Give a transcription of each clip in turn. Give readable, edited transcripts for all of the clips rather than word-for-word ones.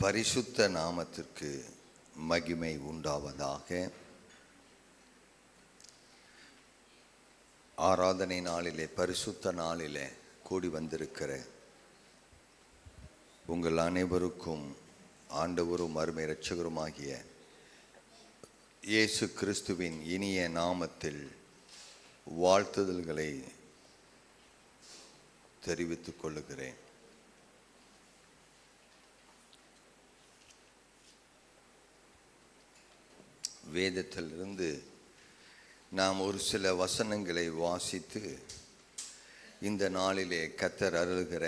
பரிசுத்த நாமத்திற்கு மகிமை உண்டாவதாக. ஆராதனை நாளிலே, பரிசுத்த நாளிலே கூடி வந்திருக்கிற உங்கள் அனைவருக்கும் ஆண்டவரும் அருமை இரட்சகருமாகிய இயேசு கிறிஸ்துவின் இனிய நாமத்தில் வாழ்த்துதல்களை தெரிவித்துக் கொள்ளுகிறேன். வேதத்திலிருந்து நாம் ஒரு சில வசனங்களை வாசித்து இந்த நாளிலே கர்த்தர் அருளுகிற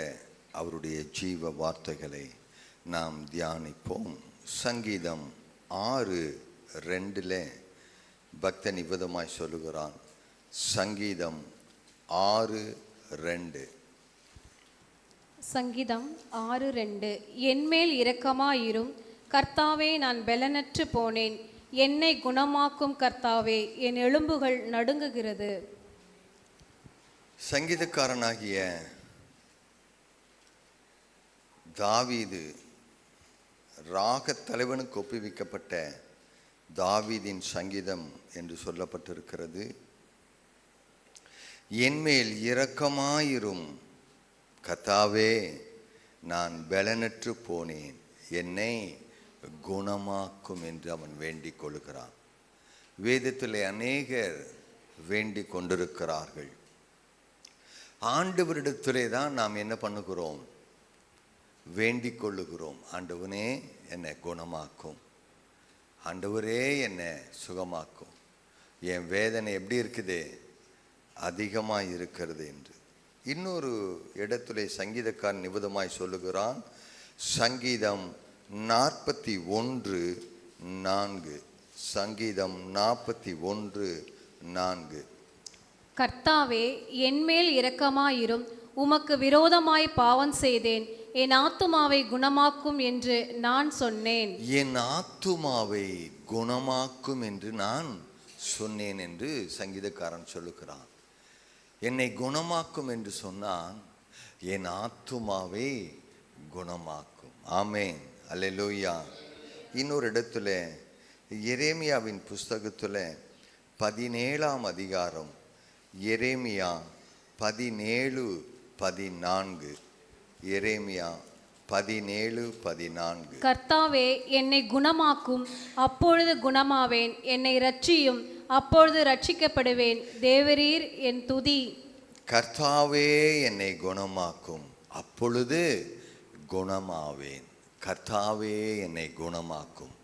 அவருடைய ஜீவ வார்த்தைகளை நாம் தியானிப்போம். சங்கீதம் 6:2 பக்தன் இவ்விதமாய் சொல்லுகிறான். சங்கீதம் 6:2. சங்கீதம் 6:2. என்மேல் இரக்கமாயிரும் கர்த்தாவே, நான் பெலனற்று போனேன். என்னை குணமாக்கும் கர்த்தாவே, என் எலும்புகள் நடுங்குகிறது. சங்கீதக்காரனாகிய தாவீது, ராகத் தலைவனுக்கு ஒப்புவிக்கப்பட்ட தாவீதின் சங்கீதம் என்று சொல்லப்பட்டிருக்கிறது. என்மேல் இரக்கமாயிரும் கர்த்தாவே, நான் பெலனற்று போனேன். என்னை குணமாக்கும் என்று அவன் வேண்டிக் கொள்கிறான். வேதத்திலே அநேகர் வேண்டிக் கொண்டிருக்கிறார்கள். ஆண்டவரிடத்திலே தான் நாம் என்ன பண்ணுகிறோம்? வேண்டிக் கொள்ளுகிறோம். ஆண்டவனே, என்னை குணமாக்கும். ஆண்டவரே, என்னை சுகமாக்கும். என் வேதனை எப்படி இருக்குது? அதிகமாக இருக்கிறது என்று. இன்னொரு இடத்திலே சங்கீதக்காரன் நிபுதமாய் சொல்லுகிறான். சங்கீதம் 41:4. சங்கீதம் 41:4. கர்த்தாவே, என்மேல் இரக்கமாயிரும். உமக்கு விரோதமாய் பாவம் செய்தேன். என் ஆத்துமாவை குணமாக்கும் என்று நான் சொன்னேன். என் ஆத்துமாவை குணமாக்கும் என்று நான் சொன்னேன் என்று சங்கீதக்காரன் சொல்லுகிறான். என்னை குணமாக்கும் என்று சொன்னான். என் ஆத்துமாவை குணமாக்கும். ஆமேன், அல்லேலூயா. இன்னொரு இடத்துல எரேமியாவின் புஸ்தகத்தில் 17ஆம் அதிகாரம், எரேமியா 17:14. எரேமியா 17:14. கர்த்தாவே, என்னை குணமாக்கும், அப்பொழுது குணமாவேன். என்னை இரட்சியும், அப்பொழுது ரட்சிக்கப்படுவேன். தேவரீர் என் துதி. கர்த்தாவே, என்னை குணமாக்கும், அப்பொழுது குணமாவேன். கர்த்தாவே, என்னை குணமாக்கும்,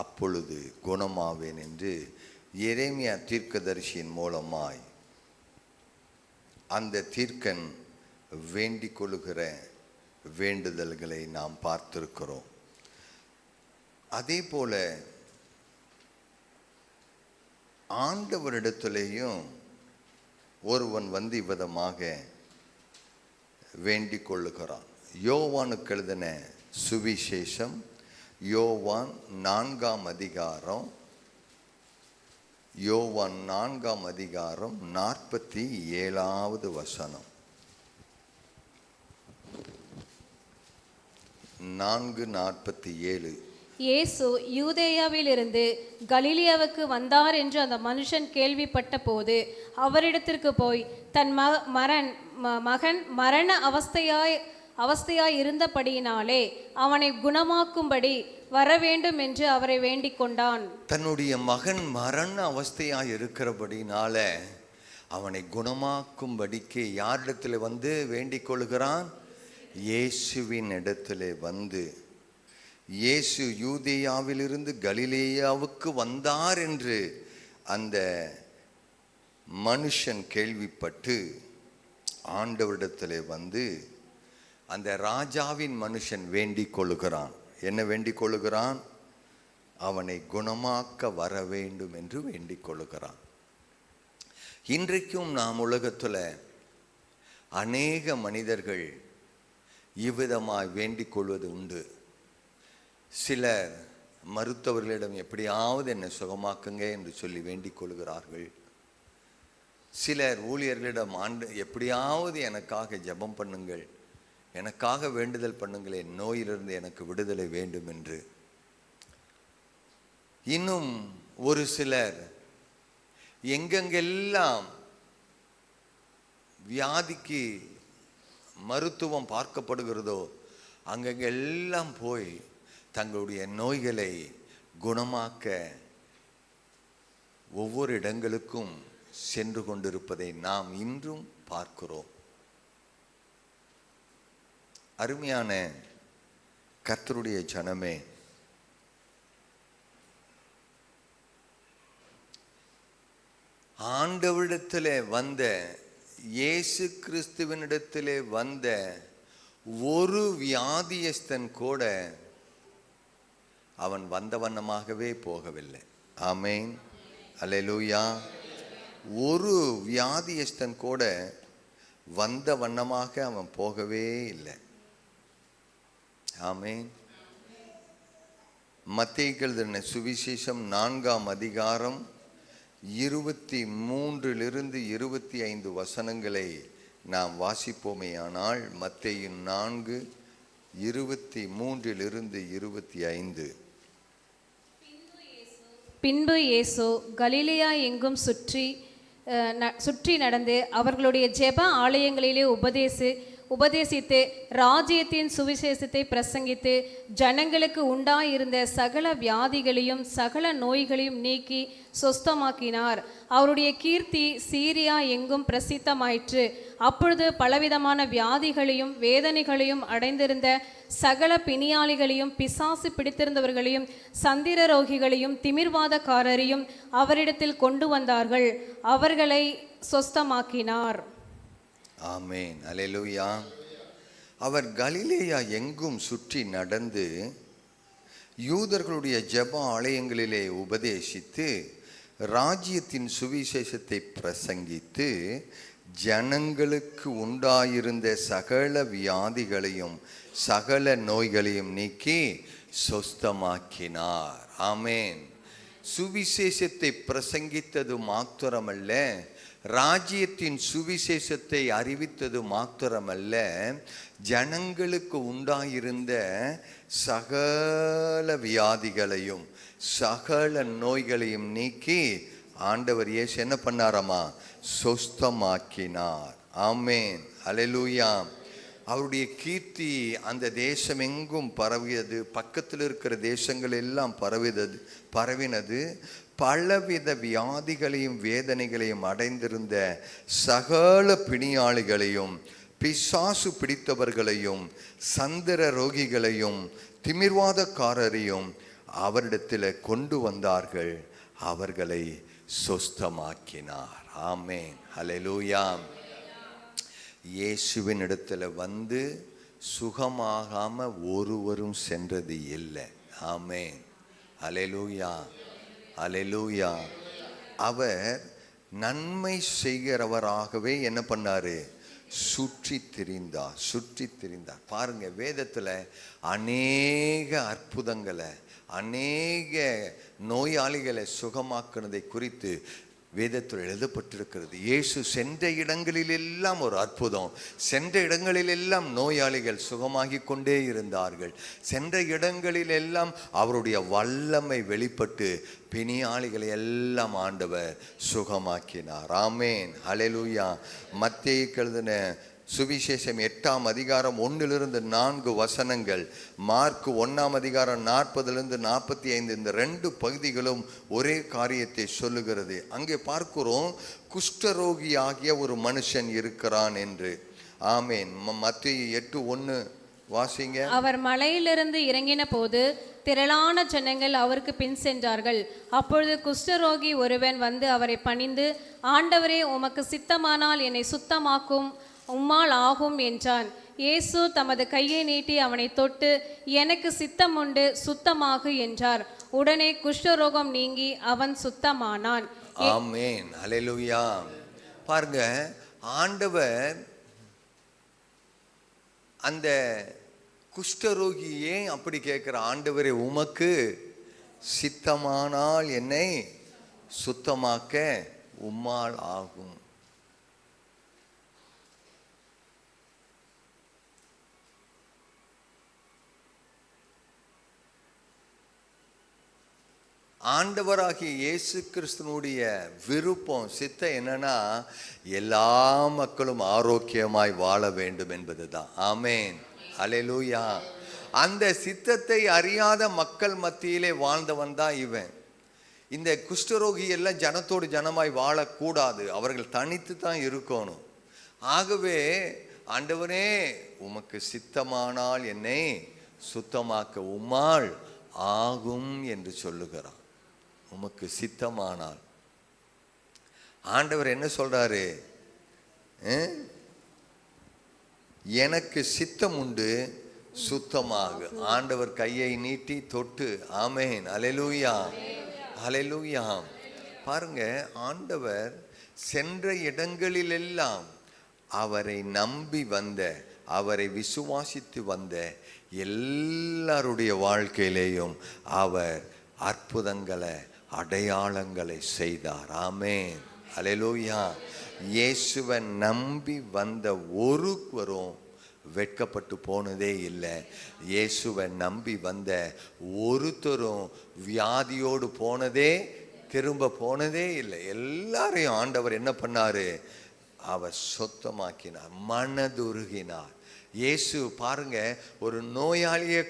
அப்பொழுது குணமாவேன் என்று எரேமியா தீர்க்கதரிசியின் மூலமாய் அந்த தீர்க்கன் வேண்டிக் கொள்ளுகிற வேண்டுதல்களை நாம் பார்த்திருக்கிறோம். அதே போல ஆண்டவரிடத்திலேயும் ஒருவன் வந்து இவ்விதமாக வேண்டிக் கொள்ளுகிறான். யோவானுக்கு எழுதின சுவிசேஷம், யோவான் 4ஆம் அதிகாரம், யோவான் 4ஆம் அதிகாரம் 47வது வசனம். 4:47. இயேசு யூதேயாவிலிருந்து கலிலேயாவுக்கு வந்தார் என்று அந்த மனுஷன் கேள்விப்பட்ட போது அவரிடத்திற்கு போய் தன் மகன் மரண அவஸ்தையாய் இருந்தபடியினாலே அவனை குணமாக்கும்படி வர வேண்டும் என்று அவரை வேண்டிக் கொண்டான். தன்னுடைய மகன் மரண அவஸ்தையாய் இருக்கிறபடினால அவனை குணமாக்கும்படிக்கு யாரிடத்தில் வந்து வேண்டிக் கொள்கிறான்? இயேசுவின் இடத்திலே வந்து. இயேசு யூதேயாவிலிருந்து கலிலேயாவுக்கு வந்தார் என்று அந்த மனுஷன் கேள்விப்பட்டு ஆண்டவரிடத்திலே வந்து அந்த ராஜாவின் மனுஷன் வேண்டிக் கொள்ளுகிறான். என்ன வேண்டிக் கொள்ளுகிறான்? அவனை குணமாக்க வர வேண்டும் என்று வேண்டிக் கொள்ளுகிறான். இன்றைக்கும் நாம் உலகத்தில் அநேக மனிதர்கள் இவ்விதமாய் வேண்டிக் கொள்வது உண்டு. சிலர் மருத்துவர்களிடம் எப்படியாவது என்னை சுகமாக்குங்க என்று சொல்லி வேண்டிக் கொள்கிறார்கள். சிலர் ஊழியர்களிடம் எப்படியாவது எனக்காக ஜெபம் பண்ணுங்கள் எனக்காக வேண்டுதல் பண்ணுங்களேன், நோயிலிருந்து எனக்கு விடுதலை வேண்டும் என்று. இன்னும் ஒரு சிலர் எங்கெங்கெல்லாம் வியாதிக்கு மருத்துவம் பார்க்கப்படுகிறதோ அங்கெங்கெல்லாம் போய் தங்களுடைய நோய்களை குணமாக்க ஒவ்வொரு இடங்களுக்கும் சென்று கொண்டிருப்பதை நாம் இன்றும் பார்க்கிறோம். அருமையான கர்த்தருடைய ஜனமே, ஆண்டவரிடத்திலே வந்த, இயேசு கிறிஸ்துவனிடத்திலே வந்த ஒரு வியாதியஸ்தன் கூட அவன் வந்த வண்ணமாகவே போகவில்லை. ஆமென், அல்லேலூயா. ஒரு வியாதியஸ்தன் கூட வந்த வண்ணமாக அவன் போகவே இல்லை. ஆமென். மத்தேயு எழுதின சுவிசேஷம் 4ஆம் அதிகாரம் 23 25 வசனங்களை நாம் வாசிப்போமேயானால், மத்தேயு 4:23 25. பின்பு இயேசு கலிலேயா எங்கும் சுற்றி நடந்து அவர்களுடைய ஜெப ஆலயங்களிலே உபதேசித்து ராஜ்யத்தின் சுவிசேஷத்தை பிரசங்கித்து ஜனங்களுக்கு உண்டாயிருந்த சகல வியாதிகளையும் சகல நோய்களையும் நீக்கி சொஸ்தமாக்கினார். அவருடைய கீர்த்தி சீரியா எங்கும் பிரசித்தமாயிற்று. அப்பொழுது பலவிதமான வியாதிகளையும் வேதனைகளையும் அடைந்திருந்த சகல பிணியாளிகளையும் பிசாசு பிடித்திருந்தவர்களையும் சந்திர ரோகிகளையும் திமிர்வாதக்காரரையும் அவரிடத்தில் கொண்டு வந்தார்கள். அவர்களை சொஸ்தமாக்கினார். ஆமென், அல்லேலூயா. அவர் கலிலேயா எங்கும் சுற்றி நடந்து யூதர்களுடைய ஜெப ஆலயங்களிலே உபதேசித்து ராஜ்யத்தின் சுவிசேஷத்தை பிரசங்கித்து ஜனங்களுக்கு உண்டாயிருந்த சகல வியாதிகளையும் சகல நோய்களையும் நீக்கி சொஸ்தமாக்கினார். ஆமென். சுவிசேஷத்தை பிரசங்கித்தது மாத்திரமல்ல, ராஜ்யத்தின் சுவிசேஷத்தை அறிவித்தது மாத்திரமல்ல, ஜனங்களுக்கு உண்டாயிருந்த சகல வியாதிகளையும் சகல நோய்களையும் நீக்கி ஆண்டவர் இயேசு என்ன பண்ணாராமா? சொஸ்தமாக்கினார். ஆமென், அல்லேலூயா. அவருடைய கீர்த்தி அந்த தேசம் எங்கும் பரவியது. பக்கத்தில் இருக்கிற தேசங்கள் எல்லாம் பரவினது. பலவித வியாதிகளையும் வேதனைகளையும் அடைந்திருந்த சகல பிணியாளிகளையும் பிசாசு பிடித்தவர்களையும் சந்திர ரோகிகளையும் திமிர்வாதக்காரரையும் அவரிடத்தில் கொண்டு வந்தார்கள். அவர்களை சொஸ்தமாக்கினார். ஆமென், அல்லேலூயா. இயேசுவின் இடத்துல வந்து சுகமாகாம ஒருவரும் சென்றது இல்லை. ஆமென், அல்லேலூயா, அல்லேலூயா. அவர் நன்மை செய்கிறவராகவே என்ன பண்ணாரு? சுற்றி திரிந்தார். பாருங்க, வேதத்தில் அநேக அற்புதங்களை அநேக நோயாளிகளை சுகமாக்குனதை குறித்து வேதத்தில் எழுதப்பட்டிருக்கிறது. இயேசு சென்ற இடங்களிலெல்லாம் ஒரு அற்புதம். சென்ற இடங்களிலெல்லாம் நோயாளிகள் சுகமாகி கொண்டே இருந்தார்கள். சென்ற இடங்களிலெல்லாம் அவருடைய வல்லமை வெளிப்பட்டு பிணியாளிகளை எல்லாம் ஆண்டவர் சுகமாக்கினார். ஆமென், அல்லேலூயா. மத்தேயு எழுதின சுவிசேஷம் 8ஆம் அதிகாரம் 1-4 வசனங்கள், மார்க் 1ஆம் அதிகாரம் 40-45, இந்த 2 பகுதிகளும் ஒரே காரியத்தை சொல்லுகிறது. அங்கே பார்க்கிறோம், குஷ்டரோகி ஆகிய ஒரு மனுஷன் இருக்கிறான் என்று. ஆமென். மத்தேயு 8:1 வாசிங்க. அவர் மலையிலிருந்து இறங்கின போது திரளான ஜனங்கள் அவருக்கு பின் சென்றார்கள். அப்பொழுது குஷ்டரோகி ஒருவன் வந்து அவரை பணிந்து, ஆண்டவரே, உமக்கு சித்தமானால் என்னை சுத்தமாக்கும், உம்மால் ஆகும் என்றான். இயேசு தமது கையை நீட்டி அவனை தொட்டு, எனக்கு சித்தம் உண்டு, சுத்தமாகு என்றார். உடனே குஷ்டரோகம் நீங்கி அவன் சுத்தமானான். ஆமென், அல்லேலூயா. பாருங்க, ஆண்டவர் அந்த குஷ்டரோகி ஏன் அப்படி கேட்கிற? ஆண்டவரே, உமக்கு சித்தமானால் என்னை சுத்தமாக்க உம்மால் ஆகும். ஆண்டவராகிய இயேசு கிறிஸ்துனுடைய விருப்பம் சித்தம் என்னன்னா, எல்லா மக்களும் ஆரோக்கியமாய் வாழ வேண்டும் என்பதுதான். ஆமென், அல்லேலூயா. அந்த சித்தத்தை அறியாத மக்கள் மத்தியிலே வாழ்ந்தவன் தான் இவன். இந்த குஷ்டரோகி எல்லாம் ஜனத்தோடு ஜனமாய் வாழக்கூடாது, அவர்கள் தனித்து தான் இருக்கணும். ஆகவே ஆண்டவரே, உமக்கு சித்தமானால் என்னை சுத்தமாக்க உம்மால் ஆகும் என்று சொல்லுகிறான். உமக்கு சித்தமானால். ஆண்டவர் என்ன சொல்றாரு? எனக்கு சித்தம் உண்டு, சுத்தமாக. ஆண்டவர் கையை நீட்டி தொட்டு, ஆமென், அல்லேலூயா, அல்லேலூயா. பாருங்க, ஆண்டவர் சென்ற இடங்களிலெல்லாம் அவரை நம்பி வந்த, அவரை விசுவாசித்து வந்த எல்லாருடைய வாழ்க்கையிலேயும் அவர் அற்புதங்களை, அடையாளங்களை செய்தார். ஆமென், அல்லேலூயா. இயேசுவை நம்பி வந்த ஒருவரும் வெட்கப்பட்டு போனதே இல்லை. இயேசுவை நம்பி வந்த ஒருத்தரும் வியாதியோடு போனதே, திரும்ப போனதே இல்லை. எல்லாரையும் ஆண்டவர் என்ன பண்ணாரு? அவர் சுத்தமாக்கினார், மனதுருகினார். இயேசு பாருங்க, ஒரு நோயாளியை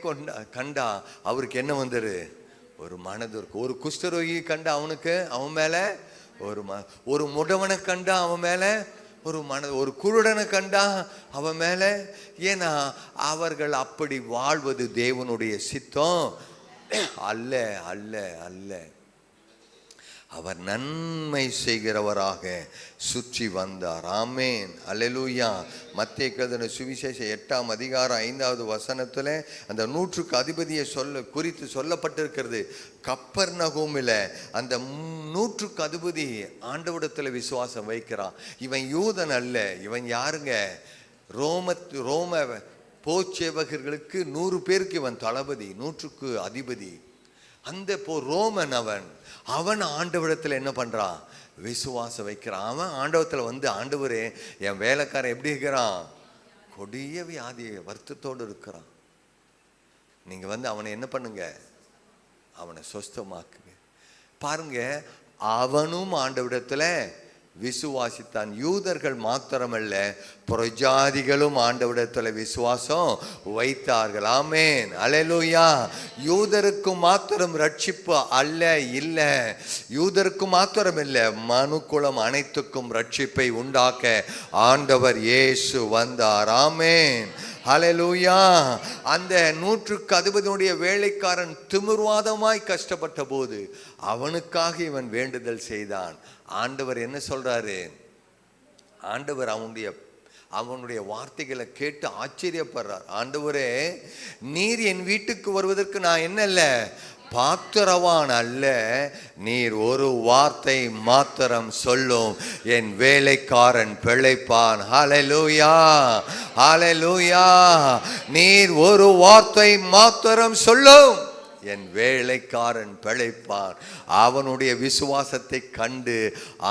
கண்டா அவருக்கு என்ன வந்துரு? ஒரு மனதுருக்கு. ஒரு குஷ்டரோகியை கண்டா அவனுக்கு, அவன் மேல ஒரு முடவனை கண்டா அவன் மேல ஒரு குருடனை கண்டா அவன் மேல. ஏன்னா அவர்கள் அப்படி வாழ்வது தேவனுடைய சித்தம் அல்ல, அல்ல, அல்ல. அவர் நன்மை செய்கிறவராக சுற்றி வந்தார். ஆமென், அல்லேலூயா. மத்தேயு எழுதின சுவிசேஷம் 8ஆம் அதிகாரம் 5வது வசனத்துல அந்த 100க்கு அதிபதியை குறித்து சொல்லப்பட்டிருக்கிறது. கப்பர்நகூமில் அந்த 100க்கு அதிபதி ஆண்டவரிடத்துல விசுவாசம் வைக்கிறான். இவன் யூதன் அல்ல, இவன் யாருங்க? ரோம போச்சேவகர்களுக்கு 100 பேருக்கு இவன் தளபதி, 100க்கு அதிபதி. அந்த ரோமன் அவன் ஆண்டவரிடத்துல என்ன பண்றான்? விசுவாசம் வைக்கிறான். அவன் ஆண்டவரத்துல வந்து, ஆண்டவரே, என் வேலைக்காரன் எப்படி இருக்கிறான்? கொடிய வியாதி வருத்தத்தோடு இருக்கிறான். நீங்க வந்து அவனை என்ன பண்ணுங்க? அவனை சொஸ்தமாக்குங்க. பாருங்க, அவனும் ஆண்டவரிடத்துல விசுவாசித்தான். யூதர்கள் மாத்திரமல்ல, புறஜாதிகளும் ஆண்டவரிடத்துல விசுவாசம் வைத்தார்கள். ஆமென், அல்லேலூயா. யூதருக்கு மாத்திரம் ரட்சிப்பு அல்ல, இல்ல. யூதருக்கு மாத்திரம் இல்ல, மனுக்குலம் அனைத்துக்கும் ரட்சிப்பை உண்டாக்க ஆண்டவர் இயேசு வந்தார். ஆமென், அல்லேலூயா. அந்த 100க்கு அதிபதியுடைய வேலைக்காரன் திமிர்வாதமாய் கஷ்டப்பட்ட போது அவனுக்காக இவன் வேண்டுதல் செய்தான். ஆண்டவர் என்ன சொல்றாரு? ஆண்டவர் அவனுடைய வார்த்தைகளை கேட்டு ஆச்சரியப்படுறார். ஆண்டவரே, நீர் என் வீட்டுக்கு வருவதற்கு நான் என்ன இல்ல, பாத்திரவான் அல்ல. நீர் ஒரு வார்த்தை மாத்திரம் சொல்லும், என் வேலைக்காரன் பிழைப்பான். ஹல்லேலூயா, ஹல்லேலூயா. நீர் ஒரு வார்த்தை மாத்திரம் சொல்லும், என் வேலைக்காரன் பிழைப்பான். அவனுடைய விசுவாசத்தை கண்டு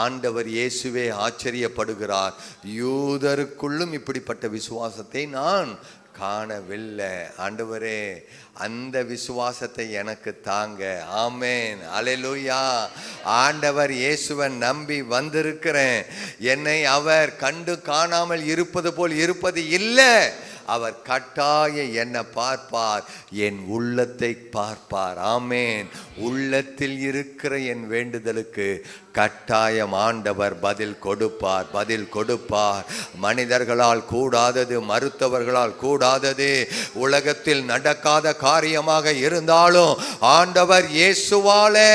ஆண்டவர் இயேசுவே ஆச்சரியப்படுகிறார். யூதருக்குள்ளும் இப்படிப்பட்ட விசுவாசத்தை நான் காணவில்லை. ஆண்டவரே, அந்த விசுவாசத்தை எனக்கு தாங்க. ஆமென், அல்லேலூயா. ஆண்டவர் இயேசுவை நம்பி வந்திருக்கிறேன். என்னை அவர் கண்டு காணாமல் இருப்பது போல் இருப்பது இல்லை. அவர் கட்டாய என்னை பார்ப்பார், என் உள்ளத்தை பார்ப்பார். ஆமென். உள்ளத்தில் இருக்கிற என் வேண்டுதலுக்கு கட்டாயம் ஆண்டவர் பதில் கொடுப்பார், பதில் கொடுப்பார். மனிதர்களால் கூடாதது, மருத்துவர்களால் கூடாதது, உலகத்தில் நடக்காத காரியமாக இருந்தாலும் ஆண்டவர் இயேசுவாலே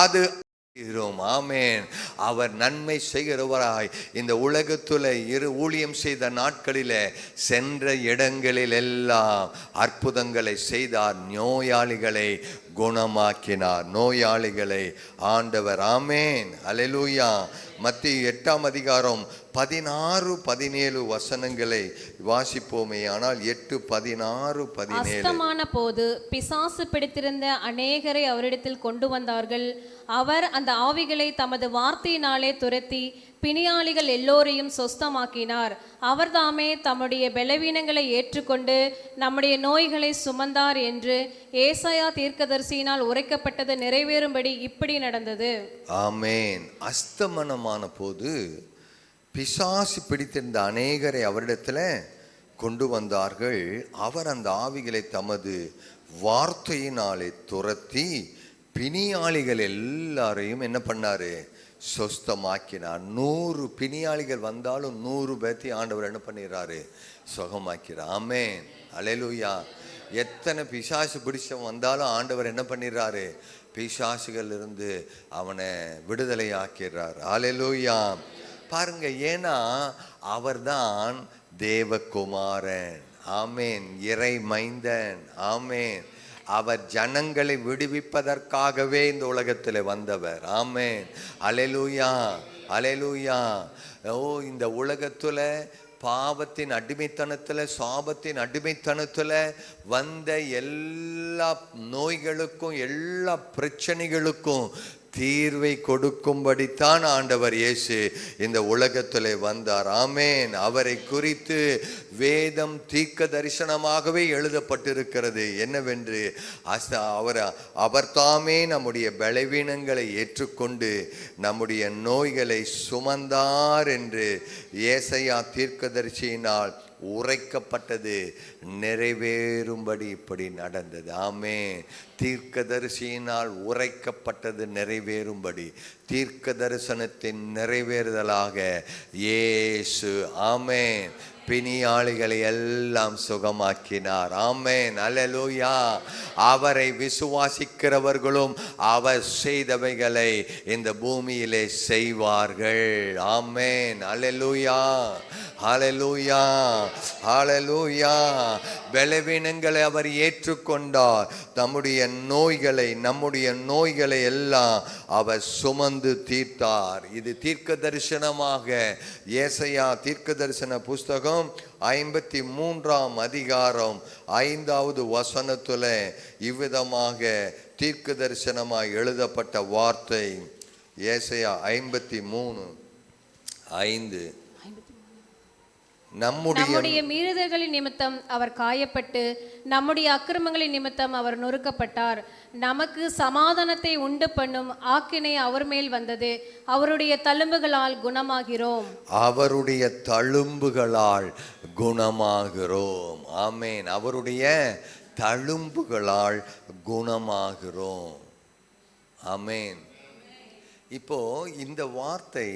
அது. ஆமென். அவர் நன்மை செய்கிறவராய் இந்த உலகத்துல ஊழியம் செய்த நாட்களிலே சென்ற இடங்களில் எல்லாம் அற்புதங்களை செய்தார். நோயாளிகளை குணமாக்கினார், நோயாளிகளை ஆண்டவர். ஆமென், அல்லேலூயா. மத்தேயு 8ஆம் அதிகாரம் 16-17 வசனங்களை வாசிப்போமே. ஆனால் 8:16-17. அஸ்தமான போது பிசாசு பிடித்திருந்த அநேகரை அவரிடத்தில் கொண்டு வந்தார்கள். அவர் அந்த ஆவிகளை தமது வார்த்தையினாலே துரத்தி பிணியாளிகள் எல்லோரையும் சொஸ்தமாக்கினார். அவர்தாமே தம்முடைய பலவீனங்களை ஏற்றுக்கொண்டு நம்முடைய நோய்களை சுமந்தார் என்று ஏசாயா தீர்க்கதரிசியினால் உரைக்கப்பட்டது நிறைவேறும்படி இப்படி நடந்தது. ஆமேன். அஸ்தமனமான போது பிசாசு பிடித்திருந்த அநேகரை அவரிடத்தில் கொண்டு வந்தார்கள். அவர் அந்த ஆவிகளை தமது வார்த்தையினாலே துரத்தி பிணியாளிகள் எல்லாரையும் என்ன பண்ணாரு? சொஸ்தமாக்கினார். 100 பிணியாளிகள் வந்தாலும் 100 பேர்த்தி ஆண்டவர் என்ன பண்ணிடுறாரு? சுகமாக்கிறார். ஆமேன். அல்லேலூயா. எத்தனை பிசாசு பிடிச்சவன் வந்தாலும் ஆண்டவர் என்ன பண்ணிடுறாரு? பிசாசுகள் இருந்து அவனை விடுதலை ஆக்கிறார். அல்லேலூயா. பாருங்க, ஏன்னா அவர்தான் தேவகுமாரன். ஆமேன். இறை மைந்தன். ஆமேன். அவர் ஜனங்களை விடுவிப்பதற்காகவே இந்த உலகத்தில் வந்தவர். ஆமேன். அல்லேலூயா, அல்லேலூயா. இந்த உலகத்துல பாவத்தின் அடிமைத்தனத்தில், சாபத்தின் அடிமைத்தனத்தில் வந்த எல்லா நோய்களுக்கும், எல்லா பிரச்சனைகளுக்கும் தீர்வை கொடுக்கும்படித்தான் ஆண்டவர் இயேசு இந்த உலகத்தில் வந்தார். ஆமேன். அவரை குறித்து வேதம் தீர்க்க தரிசனமாகவே எழுதப்பட்டிருக்கிறது. என்னவென்று, அவர் தாமே நம்முடைய பலவீனங்களை ஏற்றுக்கொண்டு நம்முடைய நோய்களை சுமந்தார் என்று ஏசாயா தீர்க்கதரிசியினால் உரைக்கப்பட்டது நிறைவேறும்படி இப்படி நடந்தது. ஆமென். தீர்க்கதரிசியினால் உரைக்கப்பட்டது நிறைவேறும்படி, தீர்க்க தரிசனத்தின் நிறைவேறுதலாக இயேசு ஆமென் பிணியாளிகளை எல்லாம் சுகமாக்கினார். ஆமென். அல்லேலூயா. அவரை விசுவாசிக்கிறவர்களும் அவர் செய்தவைகளை இந்த பூமியிலே செய்வார்கள். ஆமென். அல்லேலூயா, ஹல்லேலூயா, ஹல்லேலூயா. பலவீனங்களை அவர் ஏற்றுக்கொண்டார். நம்முடைய நோய்களை எல்லாம் அவர் சுமந்து தீர்த்தார். இது தீர்க்க தரிசனமாக ஏசாயா தீர்க்க தரிசன புஸ்தகம் 53ஆம் அதிகாரம் 5வது வசனத்துல இவ்விதமாக தீர்க்க தரிசனமாய் எழுதப்பட்ட வார்த்தை. ஏசாயா 53:5. நம்முடைய மீறுதல்களின் நிமித்தம் அவர் காயப்பட்டு நம்முடைய அக்கிரமங்களின் நிமித்தம் அவர் நொறுக்கப்பட்டார். நமக்கு சமாதானத்தை உண்டு பண்ணும் ஆக்கினை அவர் மேல் வந்தது. அவருடைய தழும்புகளால் குணமாகிறோம். அவருடைய தழும்புகளால் குணமாகிறோம். ஆமென். அவருடைய தழும்புகளால் குணமாகிறோம். ஆமென். இப்போ இந்த வார்த்தை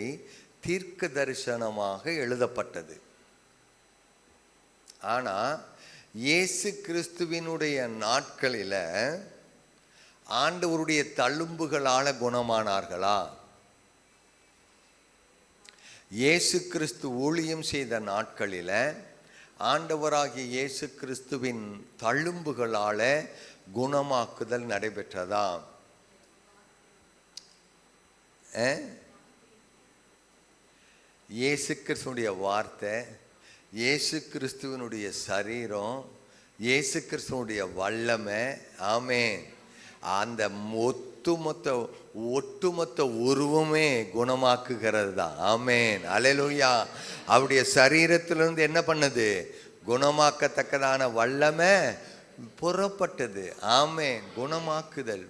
தீர்க்க தரிசனமாக எழுதப்பட்டது. ஆனா இயேசு கிறிஸ்துவினுடைய நாட்களில ஆண்டவருடைய தழும்புகளால குணமானார்களா? இயேசு கிறிஸ்து ஊழியம் செய்த நாட்களில ஆண்டவராகிய இயேசு கிறிஸ்துவின் தழும்புகளால குணமாக்குதல் நடைபெற்றதா? இயேசு கிறிஸ்துடைய வார்த்தை, இயேசு கிறிஸ்துவனுடைய சரீரம், இயேசு கிறிஸ்துவனுடைய வல்லமை. ஆமென். அந்த ஒட்டுமொத்த உருவமே குணமாக்குகிறது தான். ஆமென். அல்லேலூயா. அவருடைய சரீரத்திலிருந்து என்ன பண்ணது? குணமாக்கத்தக்கதான வல்லமை புறப்பட்டது. ஆமென். குணமாக்குதல்.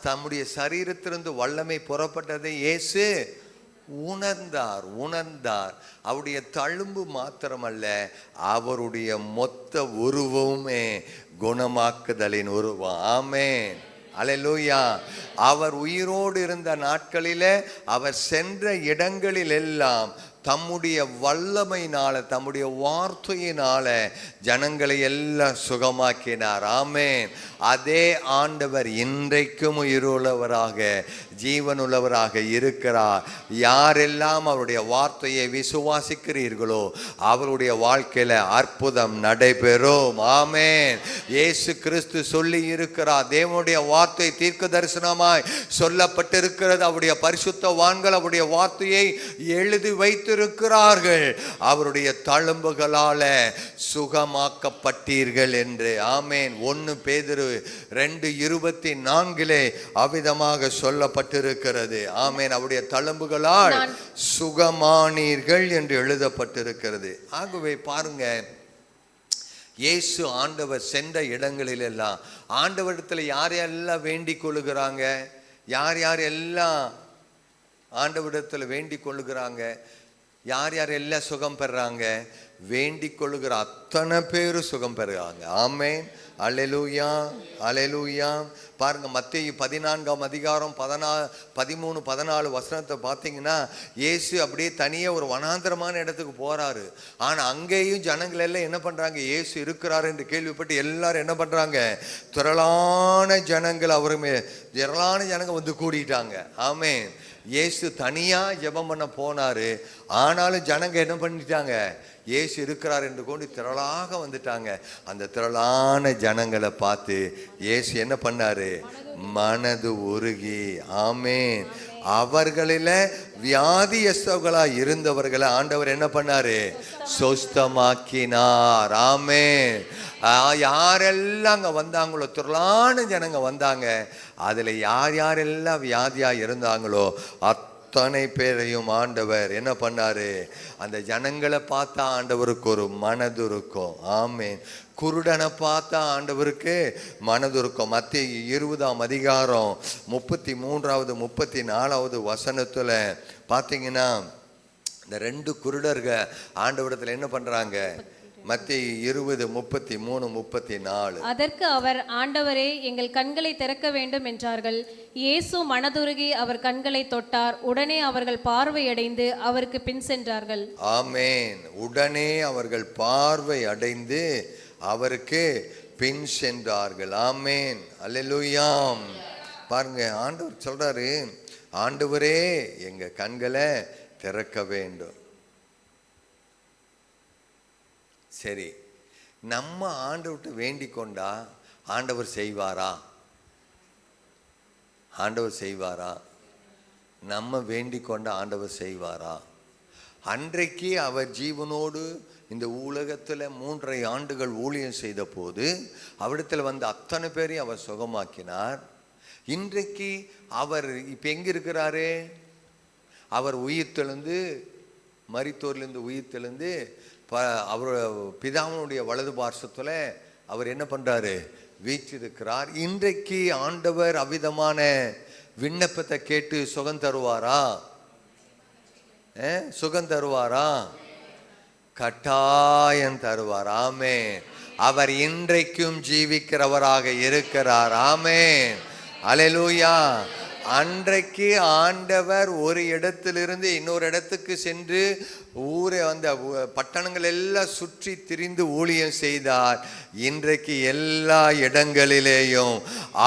தம்முடைய சரீரத்திலிருந்து வல்லமை புறப்பட்டதை இயேசு உணர்ந்தார். அவருடைய தழும்பு மாத்திரமல்ல, அவருடைய மொத்த உருவமே குணமாக்குதலின் உருவம். ஆமென். அல்லேலூயா. அவர் உயிரோடு இருந்த நாட்களிலே அவர் சென்ற இடங்களில் எல்லாம் தம்முடைய வல்லமையினால, தம்முடைய வார்த்தையினால ஜனங்களை எல்லாம் சுகமாக்கினார். ஆமென். அதே ஆண்டவர் இன்றைக்கும் உயிருள்ளவராக, ஜீவனுள்ளவராக இருக்கிறார். யாரெல்லாம் அவருடைய வார்த்தையை விசுவாசிக்கிறீர்களோ அவருடைய வாழ்க்கையில அற்புதம் நடைபெறும். ஆமென். இயேசு கிறிஸ்து சொல்லி இருக்கிறார். தேவனுடைய வார்த்தை தீர்க்க தரிசனமாய் சொல்லப்பட்டிருக்கிறது. அவருடைய பரிசுத்தவான்கள் அவருடைய வார்த்தையை எழுதி வைத்து விழித்திருக்கிறார்கள், அவருடைய தழும்புகளால சுகமாக்கப்பட்டீர்கள் என்று. ஆமேன். 1 பேதுரு 2:24 அவ்விதமாக சொல்லப்பட்டிருக்கிறது. ஆமேன். அவருடைய தழும்புகளால் சுகமானீர்கள் என்று எழுதப்பட்டிருக்கிறது. ஆகவே பாருங்க, இயேசு ஆண்டவர் சென்ற இடங்களிலெல்லாம் ஆண்டவரிடத்தில் யார் யாரெல்லாம் வேண்டிக் கொள்ளுகிறாங்க, யார் யார் எல்லாம் ஆண்டவரிடத்தில் வேண்டிக் கொள்ளுகிறாங்க, யார் யார் எல்லாம் சுகம் பெறாங்க, வேண்டிக் கொள்ளுகிற அத்தனை பேரும் சுகம் பெறுகிறாங்க. ஆமேன். அல்லேலூயா, அல்லேலூயா. பாருங்க, மத்தேயு 14:13-14 பார்த்தீங்கன்னா, இயேசு அப்படியே தனியே ஒரு வனாந்தரமான இடத்துக்கு போறாரு. ஆனா அங்கேயும் ஜனங்கள் எல்லாம் என்ன பண்றாங்க, இயேசு இருக்கிறாரு என்று கேள்விப்பட்டு எல்லாரும் என்ன பண்றாங்க, திரளான ஜனங்கள் திரளான ஜனங்கள் வந்து கூடிட்டாங்க. ஆமேன். இயேசு தனியா ஜெபம் பண்ண போனாரு. ஆனாலும் ஜனங்க என்ன பண்ணிட்டாங்க, இயேசு இருக்கிறார் என்று கொண்டு திரளாக வந்துட்டாங்க. அந்த திரளான ஜனங்களை பார்த்து இயேசு என்ன பண்ணாரு, மனது உருகி, ஆமேன், அவர்களில வியாதியஸ்தர்களா இருந்தவர்களை ஆண்டவர் என்ன பண்ணாரு, சொஸ்தமாக்கினார். ஆமேன். யாரெல்லாம் அங்க வந்தாங்களோ, திரளான ஜனங்க வந்தாங்க. அதுல யார் யாரெல்லாம் வியாதியா இருந்தாங்களோ அத்தனை பேரையும் ஆண்டவர் என்ன பண்ணாரு, அந்த ஜனங்களை பார்த்தா ஆண்டவருக்கு ஒரு மனது இருக்கும். ஆமேன். குருடனை பார்த்தா ஆண்டவருக்கு மனது இருக்கும். மத்தேயு 20:33-34 பார்த்தீங்கன்னா, இந்த 2 குருடர்கள் ஆண்டவரிடத்தில் என்ன பண்றாங்க, மத்தேயு 20:33-34. அதற்கு அவர், ஆண்டவரே, எங்கள் கண்களை திறக்க வேண்டும் என்றார்கள். இயேசு மனதுருகி அவர் கண்களை தொட்டார். உடனே அவர்கள் பார்வையடைந்து அவருக்கு பின் சென்றார்கள். ஆமேன். உடனே அவர்கள் பார்வை அடைந்து அவருக்கு பின் சென்றார்கள். ஆமேன். அல்லேலூயா. பாருங்க, ஆண்டவர் சொல்றாரு, ஆண்டவரே எங்க கண்களை திறக்க வேண்டும். சரி, நம்ம ஆண்டவர்கிட்ட வேண்டிக் கொண்டா ஆண்டவர் செய்வாரா? ஆண்டவர் செய்வாரா? நம்ம வேண்டிக் கொண்ட ஆண்டவர் செய்வாரா? அன்றைக்கு அவர் ஜீவனோடு இந்த உலகத்தில் 3.5 ஆண்டுகள் ஊழியம் செய்த போது அவரிடத்தில் வந்த அத்தனை பேரையும் அவர் சுகமாக்கினார். இன்றைக்கு அவர் இப்போ எங்கே இருக்கிறாரு? அவர் உயிர்த்தெழுந்து, மரித்தோரிலிருந்து உயிர்த்தெழுந்து அவர் பிதாவினுடைய வலது பார்சத்தில் அவர் என்ன பண்றாரு, வீற்றிருக்கிறார். இன்றைக்கு ஆண்டவர் அவ்விதமான விண்ணப்பத்தை கேட்டு சுகம் தருவாரா? சுகம் தருவாரா? கட்டாயம் தருவார். ஆமேன். அவர் இன்றைக்கும் ஜீவிக்கிறவராக இருக்கிறார். ஆமேன். அல்லேலூயா. அன்றைக்கு ஆண்டவர் ஒரு இடத்திலிருந்து இன்னொரு இடத்துக்கு சென்று ஊரை அந்த பட்டணங்கள் எல்லாம் சுற்றி திரிந்து ஊழியம் செய்தார். இன்றைக்கு எல்லா இடங்களிலேயும்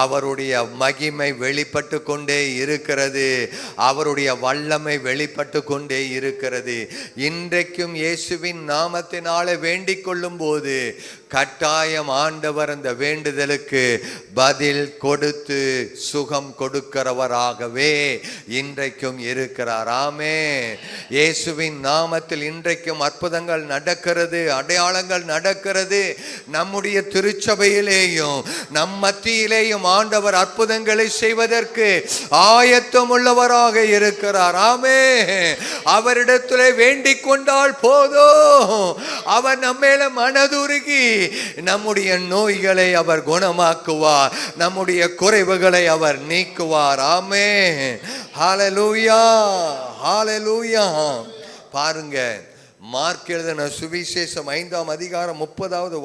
அவருடைய மகிமை வெளிப்பட்டு கொண்டே இருக்கிறது, அவருடைய வல்லமை வெளிப்பட்டு கொண்டே இருக்கிறது. இன்றைக்கும் இயேசுவின் நாமத்தினாலே வேண்டிக் கொள்ளும் போது கட்டாயம் ஆண்டவர் அந்த வேண்டுதலுக்கு பதில் கொடுத்து சுகம் கொடுக்கிறவராகவே இன்றைக்கும் இருக்கிறார். ஆமென். இயேசுவின் நாமத்தில் இன்றைக்கும் அற்புதங்கள் நடக்கிறது, அடையாளங்கள் நடக்கிறது. நம்முடைய திருச்சபையிலேயும் நம் மத்தியிலேயும் ஆண்டவர் அற்புதங்களை செய்வதற்கு ஆயத்தம் உள்ளவராக இருக்கிறார். ஆமென். அவரிடத்திலே வேண்டிக் கொண்டால் போதும், அவர் நம்மேல மனதுருகி நம்முடைய நோய்களை அவர் குணமாக்குவார், நம்முடைய குறைவுகளை அவர் நீக்குவார். ஆமென். ஹல்லேலூயா, ஹல்லேலூயா. பாருங்க, மார்க் எழுதின சுவிசேஷம் 5:30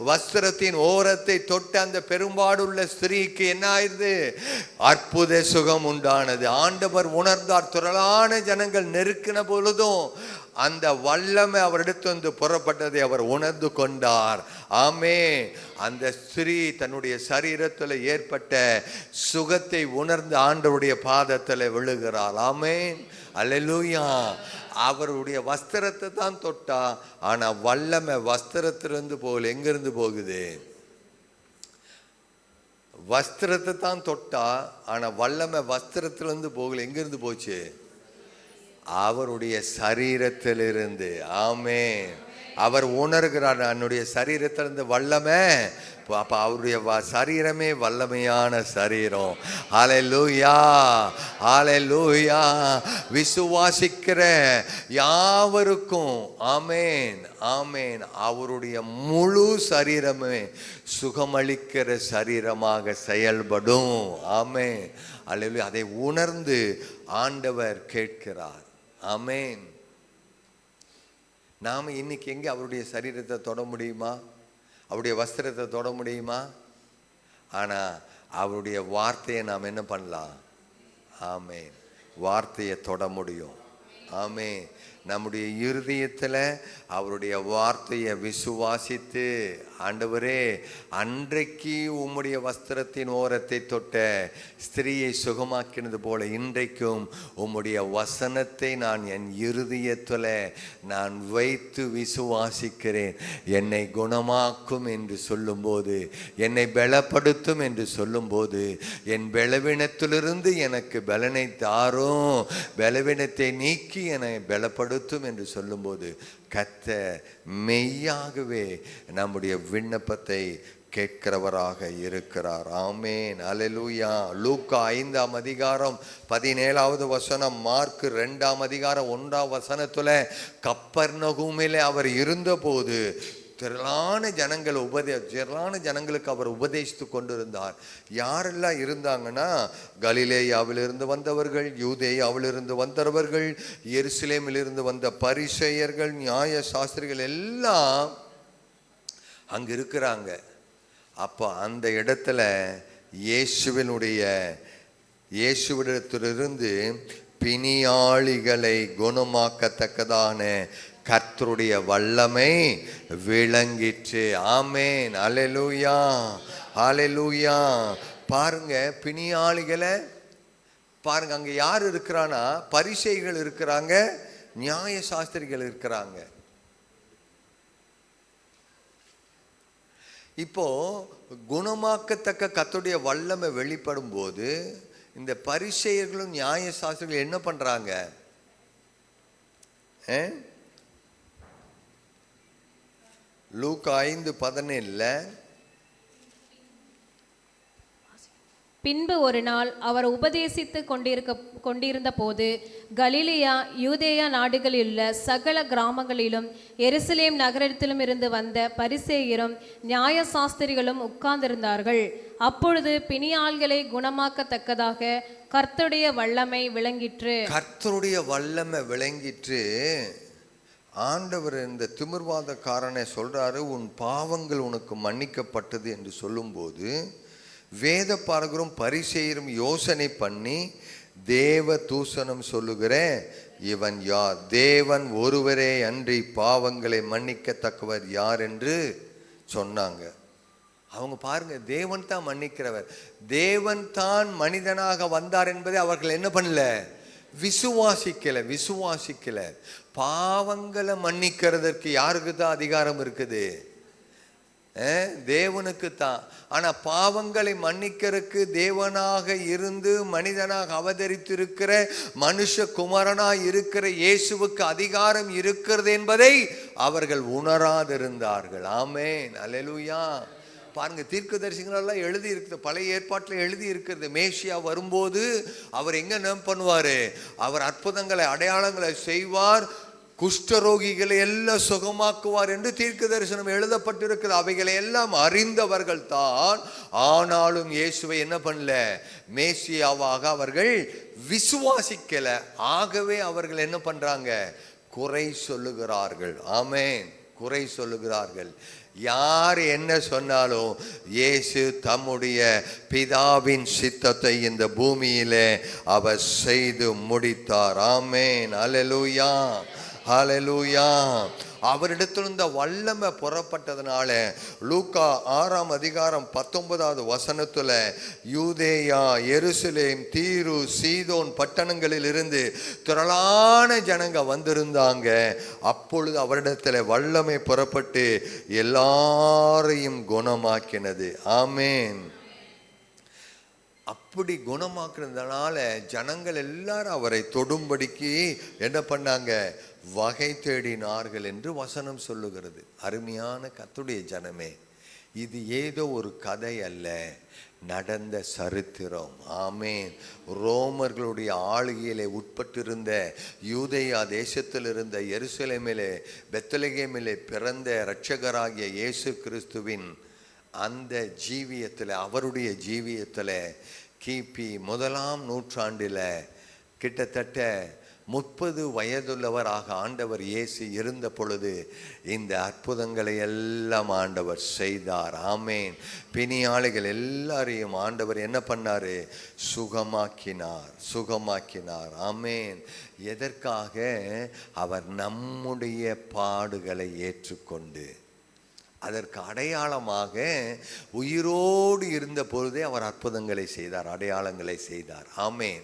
வஸ்திரத்தின் ஓரத்தை தொட்ட அந்த பெரும்பாடுள்ள ஸ்திரீக்கு என்ன ஆயிருது? அற்புத சுகம் உண்டானது. ஆண்டவர் உணர்ந்தார். திரளான ஜனங்கள் நெருக்கின பொழுதும் அந்த வல்லமை அவரிடத்து வந்து புறப்பட்டதை அவர் உணர்ந்து கொண்டார். ஆமே. அந்த ஸ்திரீ தன்னுடைய சரீரத்தில் ஏற்பட்ட சுகத்தை உணர்ந்து ஆண்டவருடைய பாதத்தில் விழுகிறார். ஆமென். அல்லேலூயா. அவருடைய வஸ்திரத்தை தான் தொட்டா, ஆனா வல்லமை வஸ்திரத்திலிருந்து போகல. எங்கிருந்து போகுது? வஸ்திரத்தை தான் தொட்டா, ஆனா வல்லமை வஸ்திரத்திலிருந்து போகல. எங்கிருந்து போச்சு? அவருடைய சரீரத்திலிருந்து. ஆமென். அவர் உணர்கிறார், என்னுடைய சரீரத்திலிருந்து வல்லமை. அப்ப அவருடைய சரீரமே வல்லமையான சரீரம். ஹல்லேலூயா, ஹல்லேலூயா. விசுவாசிக்கிற யாவருக்கும் ஆமென், ஆமென், அவருடைய முழு சரீரமே சுகமளிக்கிற சரீரமாக செயல்படும். ஆமென், ஹல்லேலூயா. அதை உணர்ந்து ஆண்டவர் கேட்கிறார். ஆமென். நாம் இன்னைக்கு எங்கே அவருடைய சரீரத்தை தொட முடியுமா? அவருடைய வஸ்திரத்தை தொட முடியுமா? ஆனால் அவருடைய வார்த்தையை நாம் என்ன பண்ணலாம்? ஆமென், வார்த்தையை தொட முடியும். ஆமென். நம்முடைய இருதயத்தில் அவருடைய வார்த்தையை விசுவாசித்து, ஆண்டவரே, அன்றைக்கு உம்முடைய வஸ்திரத்தின் ஓரத்தை தொட்ட ஸ்திரீயை சுகமாக்கினது போல இன்றைக்கும் உம்முடைய வசனத்தை நான் என் இருதயத்தில் நான் வைத்து விசுவாசிக்கிறேன். என்னை குணமாக்கும் என்று சொல்லும்போது, என்னை பலப்படுத்தும் என்று சொல்லும்போது, என் பலவீனத்திலிருந்து எனக்கு பலனை தாரும், பலவீனத்தை நீக்கி என்னை பலப்படுத்தும் என்று சொல்லும்போது, கர்த்தர் மெய்யாகவே நம்முடைய விண்ணப்பத்தை கேட்கிறவராக இருக்கிறார். ஆமென், அல்லேலூயா. லூக்கா 5ஆம் அதிகாரம் 17வது வசனம், மார்க் 2ஆம் அதிகாரம் 1ஆம் வசனத்துல, கப்பர்நகூமிலே அவர் இருந்தபோது திரளான ஜனங்களுக்கு அவர் உபதேசித்து கொண்டிருந்தார். யாரெல்லாம் இருந்தாங்கன்னா, கலிலேயாவிலிருந்து வந்தவர்கள், யூதேயாவிலிருந்து வந்தவர்கள், எருசலேமிலிருந்து வந்த பரிசேயர்கள், நியாய சாஸ்திரிகள் எல்லாம் அங்க இருக்கிறாங்க. அப்போ அந்த இடத்துல இயேசுவிடத்திலிருந்து பிணியாளிகளை குணமாக்கத்தக்கதான கர்த்தருடைய வல்லமை விளங்கிற்று. ஆமென், அல்லேலூயா, அல்லேலூயா. பாருங்க, பிணியாளிகளை பாருங்க. அங்க யார் இருக்கிறானா? பரிசேயர்கள் இருக்கிறாங்க, நியாய சாஸ்திரிகள் இருக்கிறாங்க. இப்போ குணமாக்கத்தக்க கர்த்தருடைய வல்லமை வெளிப்படும் போது இந்த பரிசேயர்களும் நியாய சாஸ்திரிகள் என்ன பண்றாங்க? லூக்கா 5:17, பின்பு ஒரு நாள் அவர் உபதேசித்து கொண்டிருந்த போது கலிலேயா யூதேயா நாடுகளிலுள்ள சகல கிராமங்களிலும் எருசலேம் நகரத்திலும் இருந்து வந்த பரிசேயரும் நியாய சாஸ்திரிகளும் உட்கார்ந்திருந்தார்கள். அப்பொழுது பிணியாள்களை குணமாக்கத்தக்கதாக கர்த்தருடைய வல்லமை விளங்கிற்று. கர்த்தருடைய வல்லமை விளங்கிற்று. ஆண்டவர் இந்த திமிர்வாதக்காரனை சொல்றாரு, உன் பாவங்கள் உனக்கு மன்னிக்கப்பட்டது என்று சொல்லும்போது, வேத பாரகரும் பரிசேயரும் யோசனை பண்ணி, தேவ தூஷணம் சொல்லுகிற இவன் யார்? தேவன் ஒருவரே அன்றி பாவங்களை மன்னிக்கத்தக்கவர் யார் என்று சொன்னாங்க. அவங்க பாருங்க, தேவன் தான் மன்னிக்கிறவர், தேவன் தான் மனிதனாக வந்தார் என்பதை அவர்கள் என்ன பண்ணல? விசுவாசிக்கல. பாவங்களை மன்னிக்கிறதற்கு யாருக்கு தான் அதிகாரம் இருக்குது? தேவனுக்கு தான். ஆனா பாவங்களை மன்னிக்கிறதுக்கு தேவனாக இருந்து மனிதனாக அவதரித்திருக்கிற மனுஷகுமாரனாய் இருக்கிற இயேசுவுக்கு அதிகாரம் இருக்கிறது என்பதை அவர்கள் உணராதிருந்தார்கள். ஆமென், அல்லேலூயா. பாருங்க, தீர்க்கதரிசிகள் எல்லாம் எழுதி இருக்குது, பழைய ஏற்பாட்டில் எழுதி இருக்கிறது. மேசியா வரும்போது அவர் எங்க என்ன பண்ணுவாரு? அவர் அற்புதங்களை அடையாளங்களை செய்வார், குஷ்டரோகிகளை எல்லாம் சுகமாக்குவார் என்று தீர்க்க தரிசனம் எழுதப்பட்டிருக்கிறது. அவைகளை எல்லாம் அறிந்தவர்கள் தான். ஆனாலும் இயேசுவை என்ன பண்ணல? மேசியாவாக அவர்கள் விசுவாசிக்கல. ஆகவே அவர்கள் என்ன பண்றாங்க? குறை சொல்லுகிறார்கள். ஆமென், குறை சொல்லுகிறார்கள். யார் என்ன சொன்னாலும் இயேசு தம்முடைய பிதாவின் சித்தத்தை இந்த பூமியிலே அவர் செய்து முடித்தார். ஆமென், அல்லேலூயா, ஹல்லேலூயா. அவரிடத்திலிருந்த வல்லமை புறப்பட்டதுனால லூக்கா 6ஆம் அதிகாரம் 19வது வசனத்துல, யூதேயா, எருசலேம், தீரு, சீதோன் பட்டணங்களில் இருந்து திரளான ஜனங்க வந்திருந்தாங்க. அப்பொழுது அவரிடத்துல வல்லமை புறப்பட்டு எல்லாரையும் குணமாக்கினது. ஆமென். அப்படி குணமாக்குறதுனால ஜனங்கள் எல்லாரும் அவரை தொடும்படிக்கு என்ன பண்ணாங்க, வகை தேடினார்கள் என்று வசனம் சொல்லுகிறது. அருமையான கர்த்தருடைய ஜனமே, இது ஏதோ ஒரு கதை அல்ல, நடந்த சரித்திரம். ஆமேன். ரோமர்களுடைய ஆளுகையிலே உட்பட்டிருந்த யூதேயா தேசத்தில் இருந்த எருசலேமிலே பெத்லகேமிலே பிறந்த இரட்சகராகிய இயேசு கிறிஸ்துவின் அந்த ஜீவியத்தில், அவருடைய ஜீவியத்தில் கிபி 1ஆம் நூற்றாண்டில் கிட்டத்தட்ட 30 வயதுள்ளவராக ஆண்டவர் இயேசு இருந்த பொழுது இந்த அற்புதங்களை எல்லாம் ஆண்டவர் செய்தார். ஆமேன். பிணியாளிகள் எல்லாரையும் ஆண்டவர் என்ன பண்ணாரு, சுகமாக்கினார். ஆமேன். எதற்காக? அவர் நம்முடைய பாடுகளை ஏற்றுக்கொண்டு, அதற்கு அடையாளமாக உயிரோடு இருந்த பொழுதே அவர் அற்புதங்களை செய்தார், அடையாளங்களை செய்தார். ஆமேன்.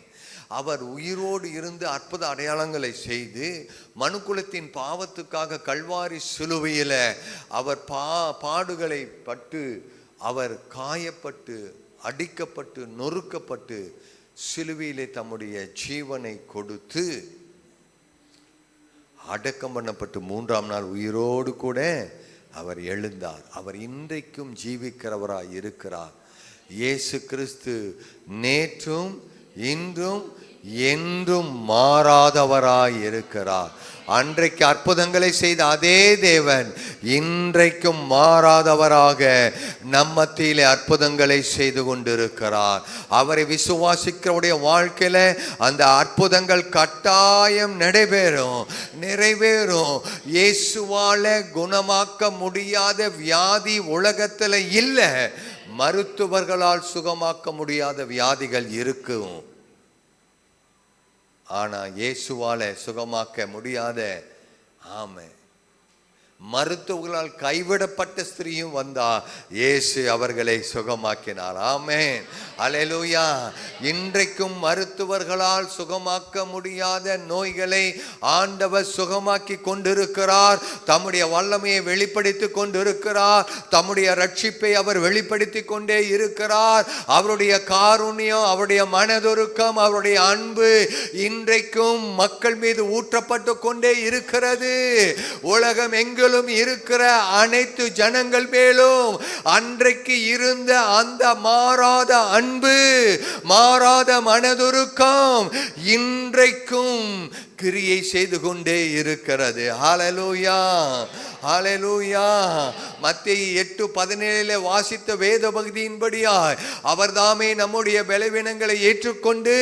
அவர் உயிரோடு இருந்து அற்புத அடையாளங்களை செய்து மனுக்குலத்தின் பாவத்துக்காக கல்வாரி சிலுவையில் அவர் பாடுகளை பட்டு, அவர் காயப்பட்டு, அடிக்கப்பட்டு, நொறுக்கப்பட்டு, சிலுவையிலே தம்முடைய ஜீவனை கொடுத்து அடக்கம் பண்ணப்பட்டு 3ஆம் நாள் உயிரோடு கூட அவர் எழுந்தார். அவர் இன்றைக்கும் ஜீவிக்கிறவராய் இருக்கிறார். இயேசு கிறிஸ்து நேற்றும் இன்றும் என்றும் மாறாதவராய் இருக்கிறார். அன்றைக்கு அற்புதங்களை செய்த அதே தேவன் இன்றைக்கும் மாறாதவராக நம் மத்தியிலே அற்புதங்களை செய்து கொண்டிருக்கிறார். அவரை விசுவாசிக்கிறவருடைய வாழ்க்கையில அந்த அற்புதங்கள் கட்டாயம் நிறைவேறும். இயேசுவால குணமாக்க முடியாத வியாதி உலகத்துல இல்லை. மருத்துவர்களால் சுகமாக்க முடியாத வியாதிகள் இருக்கும். ஆனா இயேசுவால சுகமாக்க முடியாத, மருத்துவர்களால் கைவிடப்பட்ட ஸ்திரீயும் வந்தா இயேசு அவர்களை சுகமாக்கினார். ஆமென். அல்லேலூயா. இன்றைக்கும் மருத்துவர்களால் சுகமாக்க முடியாத நோய்களை ஆண்டவர் சுகமாக்கி கொண்டிருக்கிறார். தம்முடைய வல்லமையை வெளிப்படுத்தி கொண்டிருக்கிறார். தம்முடைய ரட்சிப்பை அவர் வெளிப்படுத்தி கொண்டே இருக்கிறார். அவருடைய காருண்யம், அவருடைய மனதுருக்கம், அவருடைய அன்பு இன்றைக்கும் மக்கள் மீது ஊற்றப்பட்டு கொண்டே இருக்கிறது. உலகம் எங்கிலும் இருக்கிற அனைத்து ஜனங்கள் மேலும் அன்றைக்கு இருந்த அந்த மாறாத அன்பு, மாறாத மனதுருக்கம் இன்றைக்கும் கிரியை செய்து கொண்டே இருக்கிறது. ஹல்லேலூயா, ஹல்லேலூயா. மத்தேயு 8:17 வாசித்த வேத பகுதியின்படியாய் அவர் தாமே நம்முடைய பலவீனங்களை ஏற்றுக்கொண்டு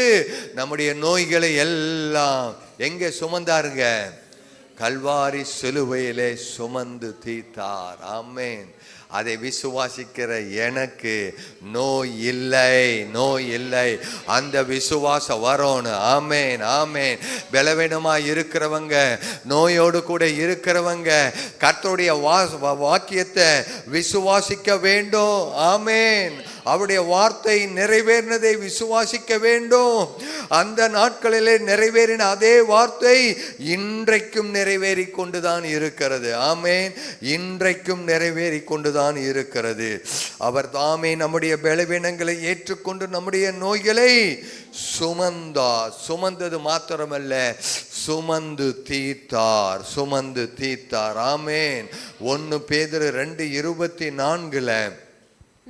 நம்முடைய நோய்களை எல்லாம் எங்கே சுமந்தாருங்க? கல்வாரி சிலுவையிலே சுமந்து தீர்த்தார். ஆமென். அதை விசுவாசிக்கிற எனக்கு நோய் இல்லை. அந்த விசுவாசம் வரணும். ஆமென், ஆமென். பலவீனமாய் இருக்கிறவங்க, நோயோடு கூட இருக்கிறவங்க கர்த்தருடைய வாக்கியத்தை விசுவாசிக்க வேண்டும். ஆமென். அவருடைய வார்த்தை நிறைவேறினதை விசுவாசிக்க வேண்டும். அந்த நாட்களிலே நிறைவேறின அதே வார்த்தை இன்றைக்கும் நிறைவேறி கொண்டுதான் இருக்கிறது. ஆமென். இன்றைக்கும் நிறைவேறி கொண்டுதான் இருக்கிறது. அவர் தாமே நம்முடைய பலவீனங்களை ஏற்றுக்கொண்டு நம்முடைய நோய்களை சுமந்தார். சுமந்தது மாத்திரமல்ல, சுமந்து தீர்த்தார். ஆமென். 1 பேதுரு 2:24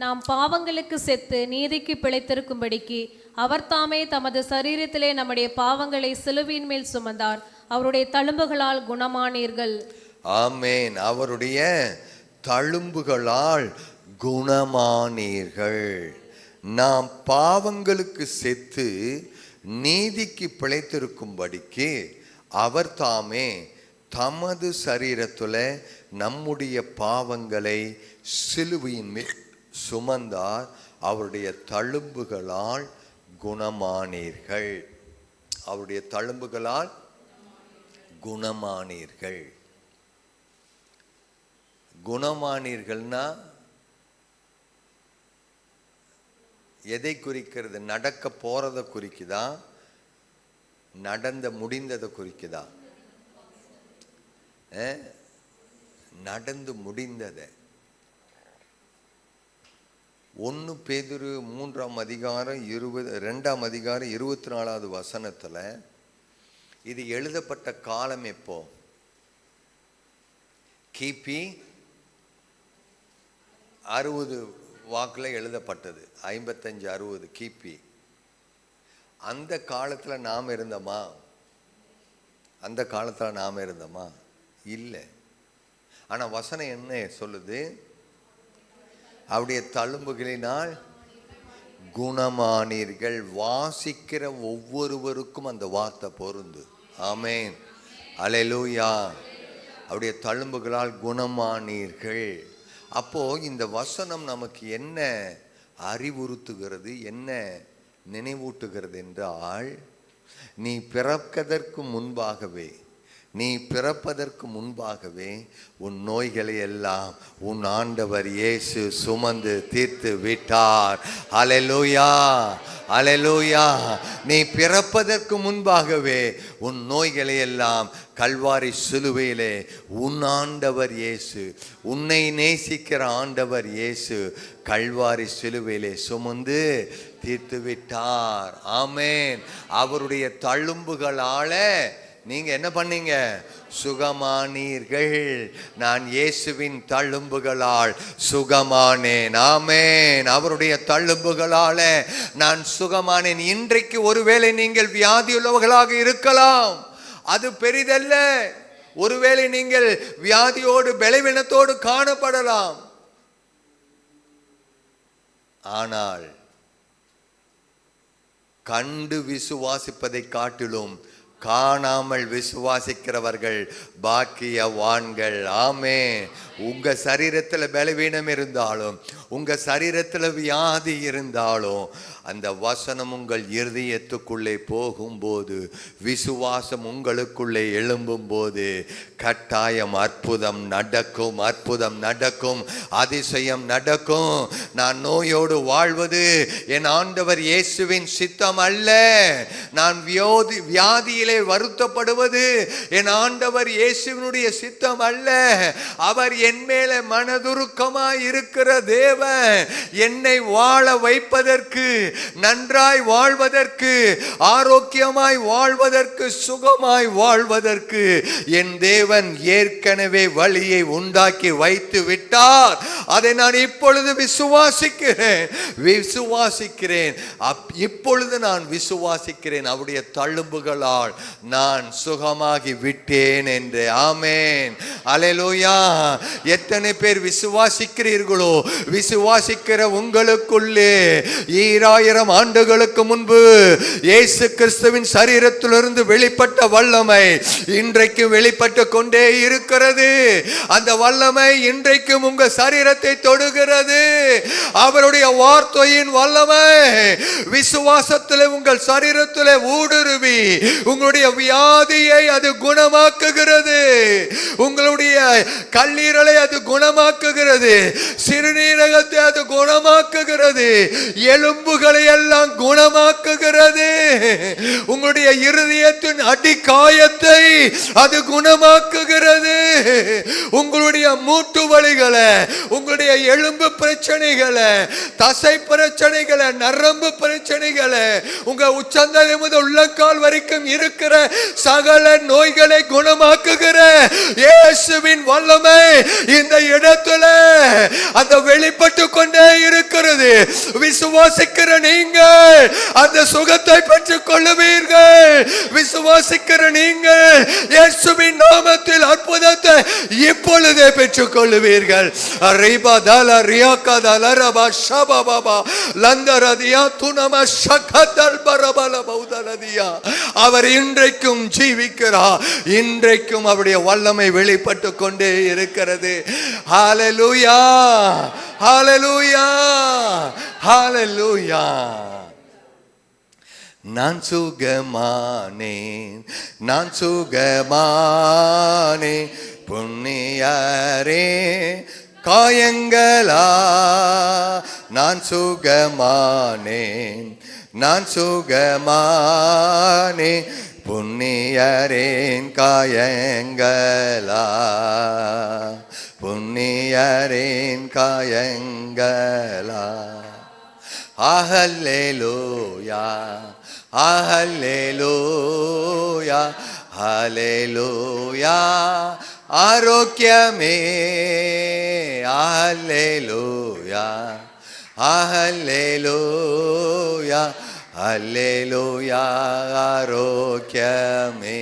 நாம் பாவங்களுக்கு செத்து நீதிக்கு பிழைத்திருக்கும்படிக்கு அவர் தாமே தமது சரீரத்திலே நம்முடைய பாவங்களை சிலுவையின் மேல் சுமந்தார். அவருடைய தழும்புகளால் குணமானீர்கள். ஆமென். அவருடைய தழும்புகளால் குணமானீர்கள். நாம் பாவங்களுக்கு செத்து நீதிக்கு பிழைத்திருக்கும்படிக்கு அவர் தாமே தமது சரீரத்தில் நம்முடைய பாவங்களை சிலுவையின் மேல் சுமந்தார். அவருடைய தழும்புகளால் குணமானீர்கள். அவருடைய தழும்புகளால் குணமானீர்கள். குணமானீர்கள்னா எதை குறிக்கிறது? நடக்க போறத குறிக்குதா? நடந்த முடிந்ததை குறிக்குதா? நடந்து முடிந்ததை. 1 பேதுரு 3 அதிகாரம் 24 வசனத்தில் இது எழுதப்பட்ட காலம் எப்போ? கிபி 60 வாக்கில் எழுதப்பட்டது. 55-60 கிபி. அந்த காலத்தில் நாம் இருந்தோமா? அந்த காலத்தில் நாம் இருந்தோமா? இல்லை. ஆனால் வசனம் என்ன சொல்லுது? அவருடைய தழும்புகளினால் குணமானீர்கள். வாசிக்கிற ஒவ்வொருவருக்கும் அந்த வார்த்தை பொருந்து. ஆமென், அல்லேலூயா. அவருடைய தழும்புகளால் குணமானீர்கள். அப்போ இந்த வசனம் நமக்கு என்ன அறிவுறுத்துகிறது, என்ன நினைவூட்டுகிறது என்றால், நீ பிறப்பதற்கு முன்பாகவே உன் நோய்களை எல்லாம் உன் ஆண்டவர் இயேசு சுமந்து தீர்த்து விட்டார். அல்லேலூயா, அல்லேலூயா. நீ பிறப்பதற்கு முன்பாகவே உன் நோய்களை எல்லாம் கல்வாரி சிலுவையிலே உன் ஆண்டவர் இயேசு, உன்னை நேசிக்கிற ஆண்டவர் இயேசு கல்வாரி சிலுவையிலே சுமந்து தீர்த்து விட்டார். ஆமென். அவருடைய தழும்புகளால நீங்க என்ன பண்ணீங்க? சுகமானீர்கள். நான் இயேசுவின் தழும்புகளால் சுகமானேன். ஆமென். அவருடைய தழும்புகளால நான் சுகமானேன். இன்றைக்கு ஒருவேளை நீங்கள் வியாதியுள்ளவர்களாக இருக்கலாம், அது பெரிதல்ல. ஒருவேளை நீங்கள் வியாதியோடு பலவீனத்தோடு காணப்படலாம். ஆனால் கண்டு விசுவாசிப்பதை காட்டிலும் காணாமல் விசுவாசிக்கிறவர்கள் பாக்கியவான்கள். ஆமென். உங்க சரீரத்தில் பலவீனம் இருந்தாலும், உங்க சரீரத்தில் வியாதி இருந்தாலும், அந்த வசனம் உங்கள் இருதயத்துக்குள்ளே போகும்போது, விசுவாசம் உங்களுக்குள்ளே எழும்பும் போது கட்டாயம் அற்புதம் நடக்கும். அற்புதம் நடக்கும், அதிசயம் நடக்கும். நான் நோயோடு வாழ்வது என் ஆண்டவர் இயேசுவின் சித்தம் அல்ல. நான் வியாதியிலே வருத்தப்படுவது என் ஆண்டவர் இயேசுவினுடைய சித்தம் அல்ல. அவர் என் மேல மனதுருக்கமாய் இருக்கிற தேவன். என்னை வாழ வைப்பதற்கு, நன்றாய் வாழ்வதற்கு, ஆரோக்கியமாய் வாழ்வதற்கு, சுகமாய் வாழ்வதற்கு என் தேவன் ஏற்கனவே வழியை உண்டாக்கி வைத்து விட்டார். அதை நான் இப்பொழுது விசுவாசிக்கிறேன். இப்பொழுது நான் விசுவாசிக்கிறேன். அவருடைய தழும்புகளால் நான் சுகமாகி விட்டேன் என்று. ஆமென், அல்லேலூயா. எத்தனை பேர் விசுவாசிக்கிறீர்களோ, விசுவாசிக்கிற உங்களுக்குள்ளே 2000 ஆண்டுகளுக்கு முன்பு இயேசு கிறிஸ்துவின் சரீரத்திலிருந்து வெளிப்பட்ட வல்லமை இன்றைக்கு வெளிப்பட்டு கொண்டே இருக்கிறது. அந்த வல்லமை இன்றைக்கும் உங்க சரீரத்தை தொடுகிறது. அவருடைய வார்த்தையின் வல்லமை விசுவாசத்திலே உங்கள் சரீரத்திலே ஊடுருவி உங்களுடைய வியாதியை அது குணமாக்குகிறது. உங்களுடைய கல்லீரலை அது குணமாக்குகிறது. சிறுநீரகத்தை அது குணமாக்குகிறது. எலும்புகளை எல்லாம் குணமாக்குகிறது. உங்களுடைய இருதயத்தின் அடிக்காயத்தை அது குணமாக்குகிறது. உங்களுடைய மூட்டு வலிகளை, உங்களுடைய எலும்பு பிரச்சனைகளை, தசை பிரச்சனைகளை, நரம்பு பிரச்சனைகளை, உங்க உச்சந்தலை முதல் உள்ளங்கால் வரைக்கும் இருக்கிற சகல நோய்களை குணமாக்குகிற இயேசுவின் வல்லமை இந்த இடத்துல அந்த வெளிப்பட்டு கொண்டே இருக்கிறது. விசுவாசிக்கிற நீங்கள் அந்த சுகத்தை பெற்றுக் கொள்ளுவீர்கள். விசுவாசிக்கிற நீங்கள் இயேசுவின் நாமத்தில் அற்புதத்தை இப்பொழுதே பெற்றுக் கொள்ளுவீர்கள். அவர் இன்றைக்கும் ஜீவிக்கிறார். இன்றைக்கும் அவருடைய வல்லமை வெளிப்பட்டு கொண்டே இருக்கிறது. ஹல்லேலூயா, ஹல்லேலூயா, ஹல்லேலூயா. நான் சுகமானேன், நான் சுகமானேன், புண்ணியரே காயங்களா. நான் சுகமானேன், நான் சுகமானேன், புண்ணியரேன் காயங்களா. புண்ணியரின் காயங்களா. ஹல்லேலூயா ஹல்லேலூயா ஹல்லேலூயா. ஆரோக்கியமே ஹல்லேலூயா ஹல்லேலூயா ஹல்லேலூயா. ஆரோக்கியமே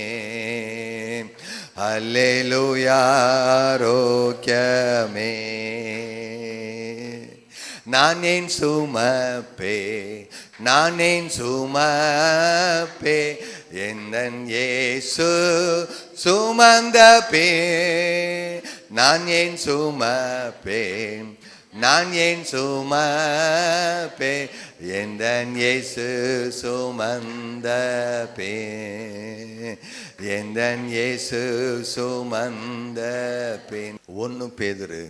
ஹல்லேலூயா ஆரோக்கியமே. நான் ஏன் சுமப்பே நான் ஏன் சுமப்பே எந்தன் இயேசு சுமந்த பே. நான் ஏன் சுமப்பேன் நான் ஏன் சுமப்பே எந்தன் இயேசு சுமந்த பே. எந்தன் இயேசு சுமந்த பேன். 1 பேதுரு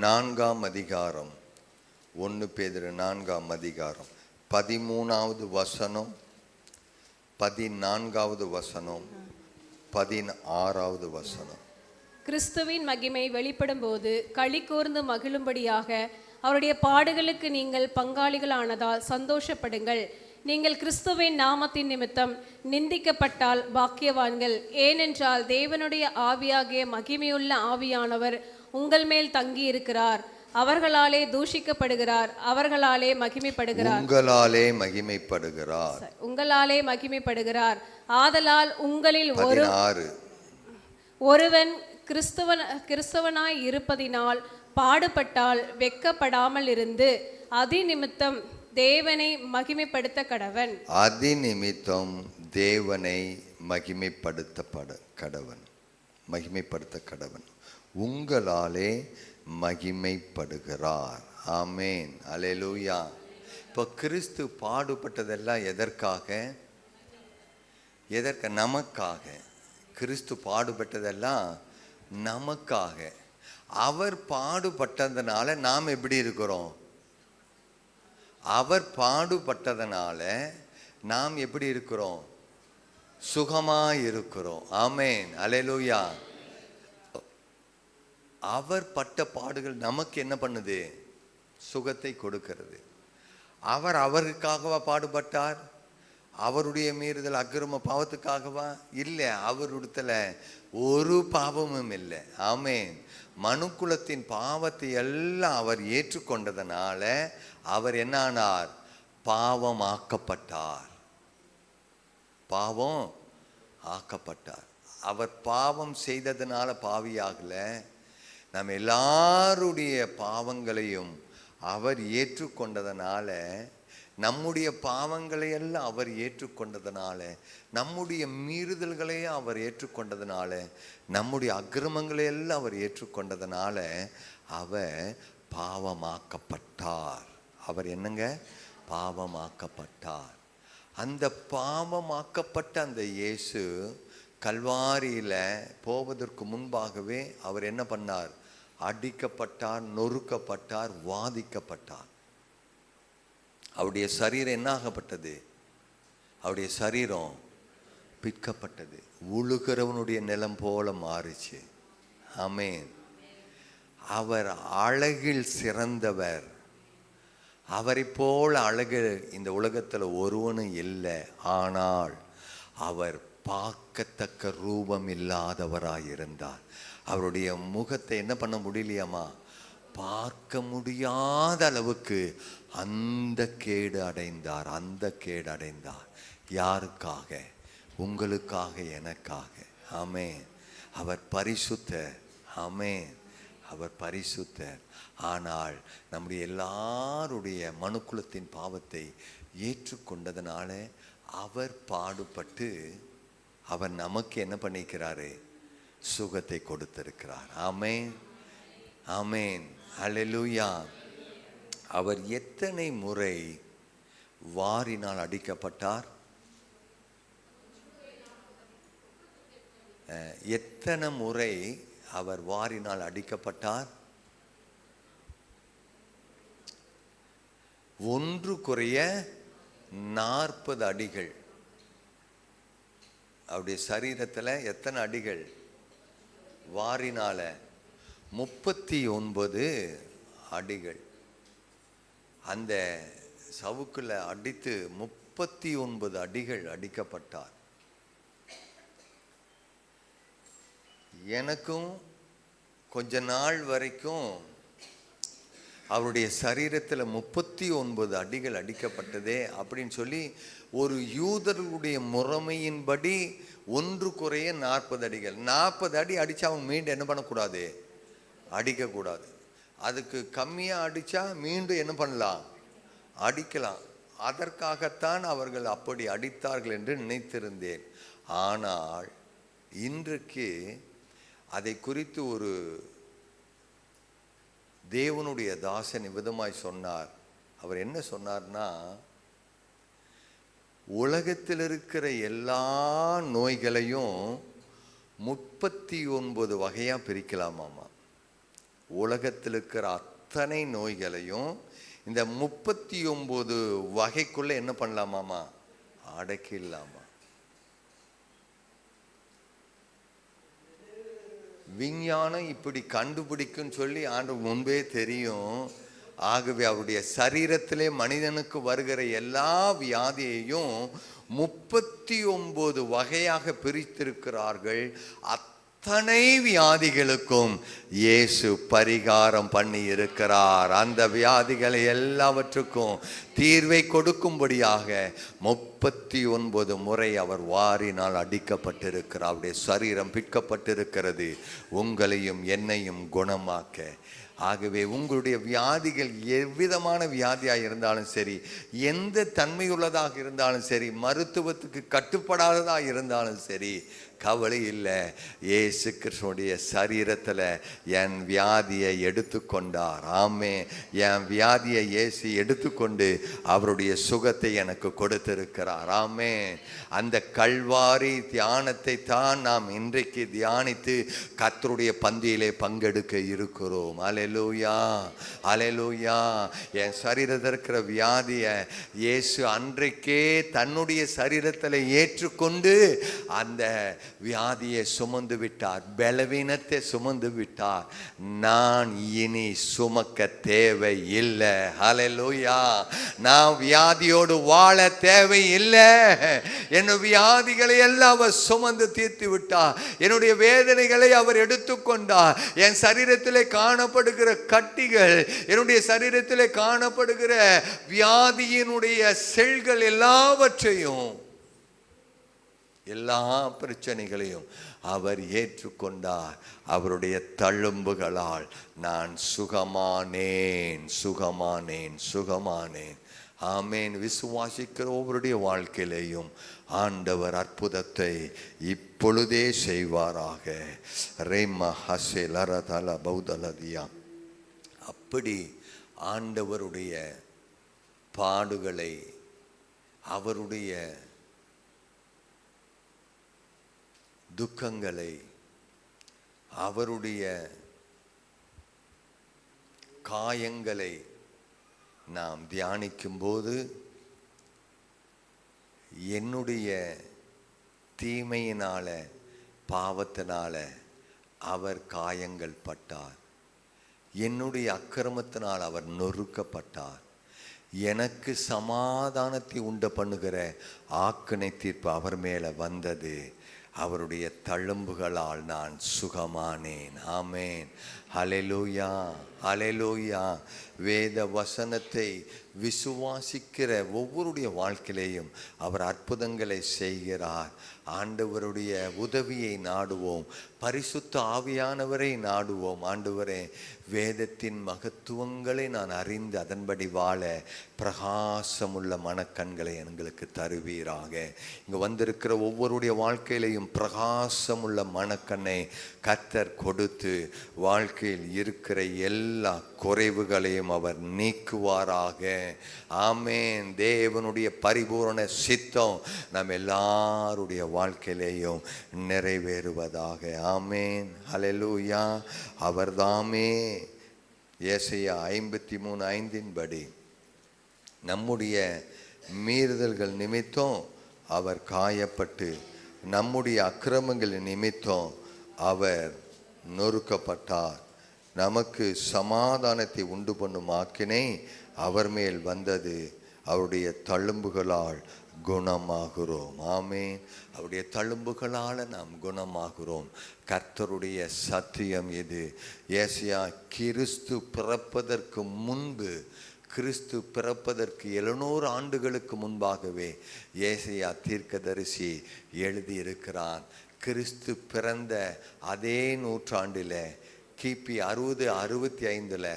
4ஆம் அதிகாரம் 1 பேதுரு 4ஆம் அதிகாரம் 13வது வசனம் 14வது வசனம் 16வது வசனம். கிறிஸ்துவின் மகிமை வெளிப்படும் போது களி கூர்ந்து மகிழும்படியாக அவருடைய பாடுகளுக்கு நீங்கள் பங்காளிகளானதால் சந்தோஷப்படுங்கள். நீங்கள் கிறிஸ்துவின் நாமத்தின் நிமித்தம் நிந்திக்கப்பட்டால் பாக்கியவான்கள். ஏனென்றால் தேவனுடைய ஆவியாகிய மகிமையுள்ள ஆவியானவர் உங்கள் மேல் தங்கி இருக்கிறார். அவர்களாலே தூஷிக்கப்படுகிறார், அவர்களாலே மகிமைப்படுகிறார். உங்களாலே மகிமைப்படுகிறார், உங்களாலே மகிமைப்படுகிறார். ஆதலால் உங்களில் ஒருவன் கிறிஸ்தவனாய் இருப்பதினால் பாடுபட்டால் வெட்கப்படாமல் இருந்து அதிநிமித்தம் தேவனை மகிமைப்படுத்த கடவன். அதிநிமித்தம் தேவனை மகிமைப்படுத்த கடவன். உங்களாலே மகிமைப்படுகிறார். ஆமேன், அல்லேலூயா. இப்போ கிறிஸ்து பாடுபட்டதெல்லாம் எதற்காக? நமக்காக. கிறிஸ்து பாடுபட்டதெல்லாம் நமக்காக. அவர் பாடுபட்டதனால நாம் எப்படி இருக்கிறோம்? அவர் பாடுபட்டதனால நாம் எப்படி இருக்கிறோம்? சுகமாய் இருக்கிறோம். ஆமேன், அல்லேலூயா. அவர் பட்ட பாடுகள் நமக்கு என்ன பண்ணுது? சுகத்தை கொடுக்கிறது. அவர் அவருக்காகவா பாடுபட்டார்? அவருடைய மீறுதல் அக்கிரம பாவத்துக்காகவா? இல்லை, அவருடத்துல ஒரு பாவமும் இல்லை. ஆமேன். மனுக்குலத்தின் பாவத்தை எல்லாம் அவர் ஏற்றுக்கொண்டதனால அவர் என்ன ஆனார்? பாவம் ஆக்கப்பட்டார். அவர் பாவம் செய்ததுனால பாவியாகல. நம்ம எல்லாருடைய பாவங்களையும் அவர் ஏற்றுக்கொண்டதனால, நம்முடைய பாவங்களை எல்லாம் அவர் ஏற்றுக்கொண்டதனால, நம்முடைய மீறுதல்களையும் அவர் ஏற்றுக்கொண்டதனால, நம்முடைய அக்கிரமங்களை எல்லாம் அவர் ஏற்றுக்கொண்டதனால அவர் பாவமாக்கப்பட்டார். அவர் என்னங்க? பாவமாக்கப்பட்டார். அந்த பாவமாக்கப்பட்ட அந்த இயேசு கல்வாரியில போவதற்கு முன்பாகவே அவர் என்ன பண்ணார்? அடிக்கப்பட்டார், நொறுக்கப்பட்டார், வாதிக்கப்பட்டார். அவருடைய சரீரம் என்ன ஆகப்பட்டது? அவருடைய சரீரம் பிற்கப்பட்டது. உழுகிறவனுடைய நிலம் போல மாறிச்சு. ஆமேன். அவர் அழகில் சிறந்தவர். அவரை போல அழகு இந்த உலகத்தில் ஒருவனும் இல்லை. ஆனால் அவர் பார்க்கத்தக்க ரூபம் இல்லாதவராயிருந்தார். அவருடைய முகத்தை என்ன பண்ண முடியலையாமா? பார்க்க முடியாத அளவுக்கு அந்த கேடு அடைந்தார். யாருக்காக? உங்களுக்காக, எனக்காக. ஆமென். அவர் பரிசுத்தர். ஆமென். அவர் பரிசுத்தர். ஆனால் நம்முடைய எல்லாருடைய மனுக்குலத்தின் பாவத்தை ஏற்றுக்கொண்டதனால அவர் பாடுபட்டு அவர் நமக்கு என்ன பண்ணிக்கிறாரு? சுகத்தை கொடுத்திருக்கிறார். ஆமென், ஆமென், அல்லேலூயா. அவர் எத்தனை முறை வாரினால் அடிக்கப்பட்டார்? எத்தனை முறை அவர் வாரினால் அடிக்கப்பட்டார்? 1 குறைய 40 அடிகள். அவருடைய சரீரத்தில் எத்தனை அடிகள்? வாரினால 39 அடிகள் அந்த சவுக்குல அடித்து 39 அடிகள் அடிக்கப்பட்டார். எனக்கும் கொஞ்ச நாள் வரைக்கும் அவருடைய சரீரத்தில் 39 அடிகள் அடிக்கப்பட்டதே அப்படின்னு சொல்லி ஒரு யூதர்களுடைய முறைமையின்படி ஒன்று குறைய 40 அடிகள். 40 அடி அடித்தா அவங்க மீண்டும் என்ன பண்ணக்கூடாது? அடிக்கக்கூடாது. அதுக்கு கம்மியாக அடித்தா மீண்டும் என்ன பண்ணலாம்? அடிக்கலாம். அதற்காகத்தான் அவர்கள் அப்படி அடித்தார்கள் என்று நினைத்திருந்தேன். ஆனால் இன்றைக்கு அதை குறித்து ஒரு தேவனுடைய தாசன் விதமாய் சொன்னார். அவர் என்ன சொன்னார்னா, உலகத்தில் இருக்கிற எல்லா நோய்களையும் 39 வகையாக பிரிக்கலாமாமா. உலகத்தில் இருக்கிற அத்தனை நோய்களையும் இந்த 39 வகைக்குள்ள என்ன பண்ணலாமாமா? அடக்கிடலாமா. விஞ்ஞானம் இப்படி கண்டுபிடிக்குன்னு சொல்லி ஆண்டவர் முன்பே தெரியும். ஆகவே அவருடைய சரீரத்திலே மனிதனுக்கு வருகிற எல்லா வியாதியையும் 39 வகையாக பிரித்திருக்கிறார்கள். அத்தனை வியாதிகளுக்கும் இயேசு பரிகாரம் பண்ணி இருக்கிறார். அந்த வியாதிகளை எல்லாவற்றுக்கும் தீர்வை கொடுக்கும்படியாக 39 முறை அவர் வாரினால் அடிக்கப்பட்டிருக்கிறார். அவருடைய சரீரம் பிற்கப்பட்டிருக்கிறது உங்களையும் என்னையும் குணமாக்க. ஆகவே உங்களுடைய வியாதிகள் எவ்விதமான வியாதியாக இருந்தாலும் சரி, எந்த தன்மையுள்ளதாக இருந்தாலும் சரி, மருத்துவத்துக்கு கட்டுப்படாததாக இருந்தாலும் சரி, கவலை இல்லை. இயேசு கிறிஸ்துவுடைய சரீரத்தில் என் வியாதியை எடுத்துக்கொண்டார். ஆமே, என் வியாதியை இயேசு எடுத்துக்கொண்டு அவருடைய சுகத்தை எனக்கு கொடுத்திருக்கிறார். ஆமே, அந்த கல்வாரி தியானத்தை தான் நாம் இன்றைக்கு தியானித்து கர்த்தருடைய பந்தியிலே பங்கெடுக்க இருக்கிறோம். அல்லேலூயா, அல்லேலூயா. என் சரீரத்தில் இருக்கிற வியாதியை இயேசு அன்றைக்கே தன்னுடைய சரீரத்தில் ஏற்றுக்கொண்டு அந்த வியாதியை சுமந்து விட்டார், பலவீனத்தை சுமந்து விட்டார். நான் இனி சுமக்க தேவை இல்லை. ஹல்லேலூயா. நான் வியாதியோடு வாழ தேவை இல்லை. என் வியாதிகளை எல்லாம் அவர் சுமந்து தீர்த்து விட்டார். என்னுடைய வேதனைகளை அவர் எடுத்துக்கொண்டார். என் சரீரத்திலே காணப்படுகிற கட்டிகள், என்னுடைய சரீரத்திலே காணப்படுகிற வியாதியினுடைய செல்கள் எல்லாவற்றையும், எல்லா பிரச்சனைகளையும் அவர் ஏற்றுக்கொண்டார். அவருடைய தழும்புகளால் நான் சுகமானேன், சுகமானேன், சுகமானேன். ஆமேன். விசுவாசிக்கிற ஒவ்வொருடைய வாழ்க்கையிலையும் ஆண்டவர் அற்புதத்தை இப்பொழுதே செய்வாராக. Rhema Hussey லரதல பௌதலதியா. அப்படி ஆண்டவருடைய பாடுகளை, அவருடைய துக்கங்களை, அவருடைய காயங்களை நாம் தியானிக்கும் போது என்னுடைய தீமையினால, பாவத்தினால அவர் காயங்கள் பட்டார். என்னுடைய அக்கிரமத்தினால் அவர் நொறுக்கப்பட்டார். எனக்கு சமாதானத்தை உண்டு பண்ணுகிற ஆக்கினை தீர்ப்பு அவர் மேலே வந்தது. அவருடைய தழும்புகளால் நான் சுகமானேன். ஆமேன். ஹல்லேலூயா, ஹல்லேலூயா. வேத வசனத்தை விசுவாசிக்கிற ஒவ்வொருடைய வாழ்க்கையிலையும் அவர் அற்புதங்களை செய்கிறார். ஆண்டவருடைய உதவியை நாடுவோம், பரிசுத்த ஆவியானவரை நாடுவோம். ஆண்டவரே, வேதத்தின் மகத்துவங்களை நான் அறிந்து அதன்படி வாழ பிரகாசமுள்ள மனக்கண்களை எங்களுக்கு தருவீராக. இங்கே வந்திருக்கிற ஒவ்வொருடைய வாழ்க்கையிலையும் பிரகாசமுள்ள மனக்கண்ணை கர்த்தர் கொடுத்து வாழ்க்கையில் இருக்கிற எல்லா குறைவுகளையும் அவர் நீக்குவாராக. ஆமேன். தேவனுடைய பரிபூரண சித்தம் நம் எல்லாருடைய வாழ்க்கையிலேயும் நிறைவேறுவதாக. ஆமேன். ஹல்லேலூயா. அவர்தாமே ஏசாயா 53:5 நம்முடைய மீறுதல்கள் நிமித்தம் அவர் காயப்பட்டு, நம்முடைய அக்கிரமங்கள் நிமித்தம் அவர் நொறுக்கப்பட்டார். நமக்கு சமாதானத்தை உண்டு பண்ணும் ஆக்கினை அவர் மேல் வந்தது, அவருடைய தழும்புகளால் குணமாகிறோம். ஆமென். அவருடைய தழும்புகளால் நாம் குணமாகிறோம். கர்த்தருடைய சத்தியம் இது. ஏசாயா கிறிஸ்து பிறப்பதற்கு முன்பு, கிறிஸ்து பிறப்பதற்கு 700 ஆண்டுகளுக்கு முன்பாகவே ஏசாயா தீர்க்கதரிசி எழுதியிருக்கிறான். கிறிஸ்து பிறந்த அதே நூற்றாண்டில் கிபி 60-65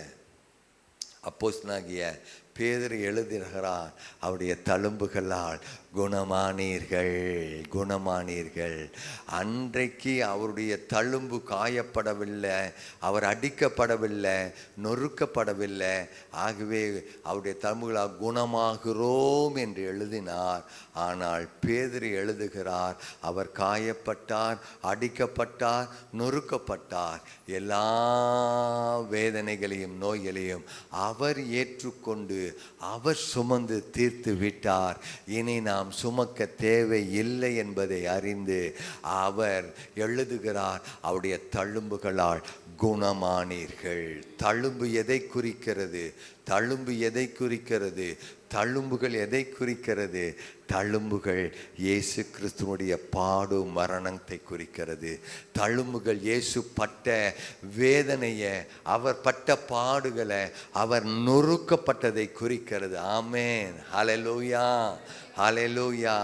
அப்போஸ்தலனாகிய பேதுரு எழுதுகிறார், அவருடைய தழும்புகளால் குணமானீர்கள், குணமானீர்கள். அன்றைக்கு அவருடைய தழும்பு காயப்படவில்லை, அவர் அடிக்கப்படவில்லை, நொறுக்கப்படவில்லை. ஆகவே அவருடைய தழும்புகளால் குணமாகிறோம் என்று எழுதினார். ஆனால் பேதுரு எழுதுகிறார், அவர் காயப்பட்டார், அடிக்கப்பட்டார், நொறுக்கப்பட்டார். எல்லா வேதனைகளையும் நோய்களையும் அவர் ஏற்றுக்கொண்டு அவர் சுமந்து தீர்த்து விட்டார். இனி நாம் சுமக்க தேவை இல்லை என்பதை அறிந்து அவர் எழுதுகிறார், அவருடைய தழும்புகளால் குணமானீர்கள். தழும்பு எதை குறிக்கிறது? தழும்பு எதை குறிக்கிறது? தழும்புகள் எதை குறிக்கிறது? தழும்புகள் இயேசு கிறிஸ்துவனுடைய பாடு மரணத்தை குறிக்கிறது. தழும்புகள் இயேசு பட்ட வேதனையை, அவர் பட்ட பாடுகளை, அவர் நொறுக்கப்பட்டதை குறிக்கிறது. ஆமென். ஹல்லேலூயா, ஹல்லேலூயா.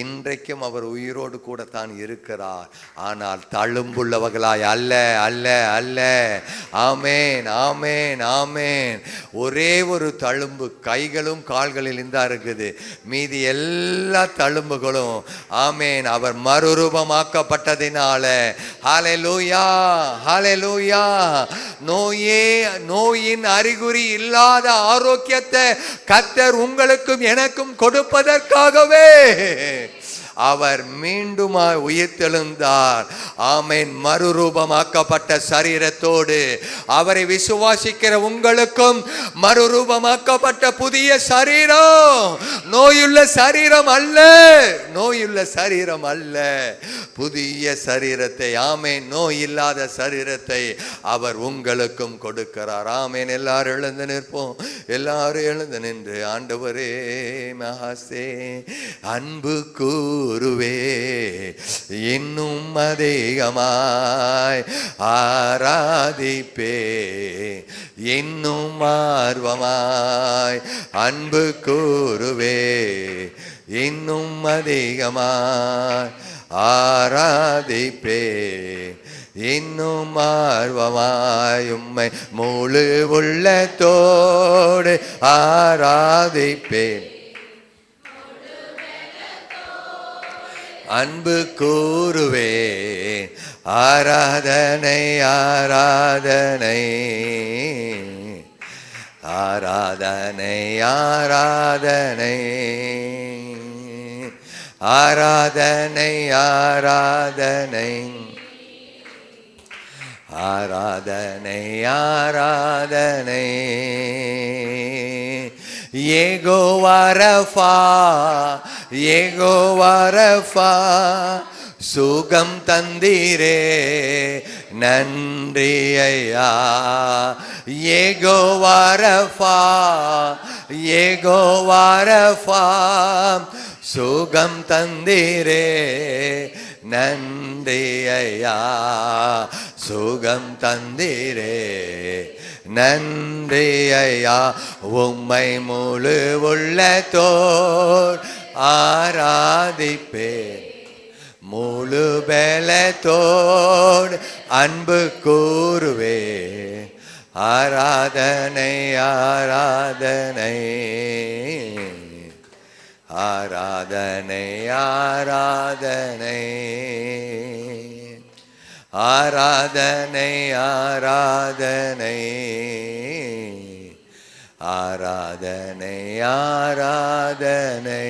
இன்றைக்கும் அவர் உயிரோடு கூட தான் இருக்கிறார். ஆனால் தழும்புள்ளவர்களாய் அல்ல, அல்ல, அல்ல. ஆமென், ஆமென், ஆமென். ஒரே ஒரு தழும்பு கைகளும் கால்களில் தான் இருக்குது. மீதி எல்லா தழும்புகளும் ஆமென் அவர் மறுரூபமாக்கப்பட்டதினால. ஹல்லேலூயா, ஹல்லேலூயா. நோயின் அறிகுறி இல்லாத ஆரோக்கியத்தை கர்த்தர் உங்களுக்கும் எனக்கும் கொடுப்பதற்காகவே அவர் மீண்டும் உயிர்த்தெழுந்தார். ஆமென். மறுரூபமாக்கப்பட்ட சரீரத்தோடு அவரை விசுவாசிக்கிற உங்களுக்கும் மறுரூபமாக்கப்பட்ட புதிய சரீரம், நோயுள்ள சரீரம் அல்ல, நோயுள்ள சரீரம் அல்ல, புதிய சரீரத்தை, ஆமென், நோய் இல்லாத சரீரத்தை அவர் உங்களுக்கும் கொடுக்கிறார். ஆமென். எல்லாரும் எழுந்து நிற்போம். எல்லாரும் எழுந்து நின்று ஆண்டவரே மகாசே அன்பு கூறுவே, இன்னும் அதிகமாய் ஆராதிப்பே, இன்னும் ஆர்வமாய் அன்பு கூறுவே, இன்னும் அதிகமாய் ஆராதிப்பே, இன்னும் ஆர்வமாய் உம்மை முழு உள்ளத்தோடு ஆராதிப்பேன், அன்பு கூறுவேன். ஆராதனை, ஆராதனை, ஆராதனை, ஆராதனை, ஆராதனை, ஆராதனை, ஆராதனை, ஆராதனை. யெகோவா ரஃபா, யெகோவா ரஃபா, சுகம் தந்தீரே நன்றி ஐயா. யெகோவா ரஃபா, யெகோவா ரஃபா, சுகம் தந்தீரே நன்றி ஐயா, சுகம் தந்தீரே நன்றி ஐயா. உம்மை முழு உள்ளத்தோர் ஆராதிப்பேன், முழு பலத்தோடு அன்பு கூறுவேன். ஆராதனை, ஆராதனை, ஆராதனை, ஆராதனை, ஆராதனை, ஆராதனை, ஆராதனை, ஆராதனை.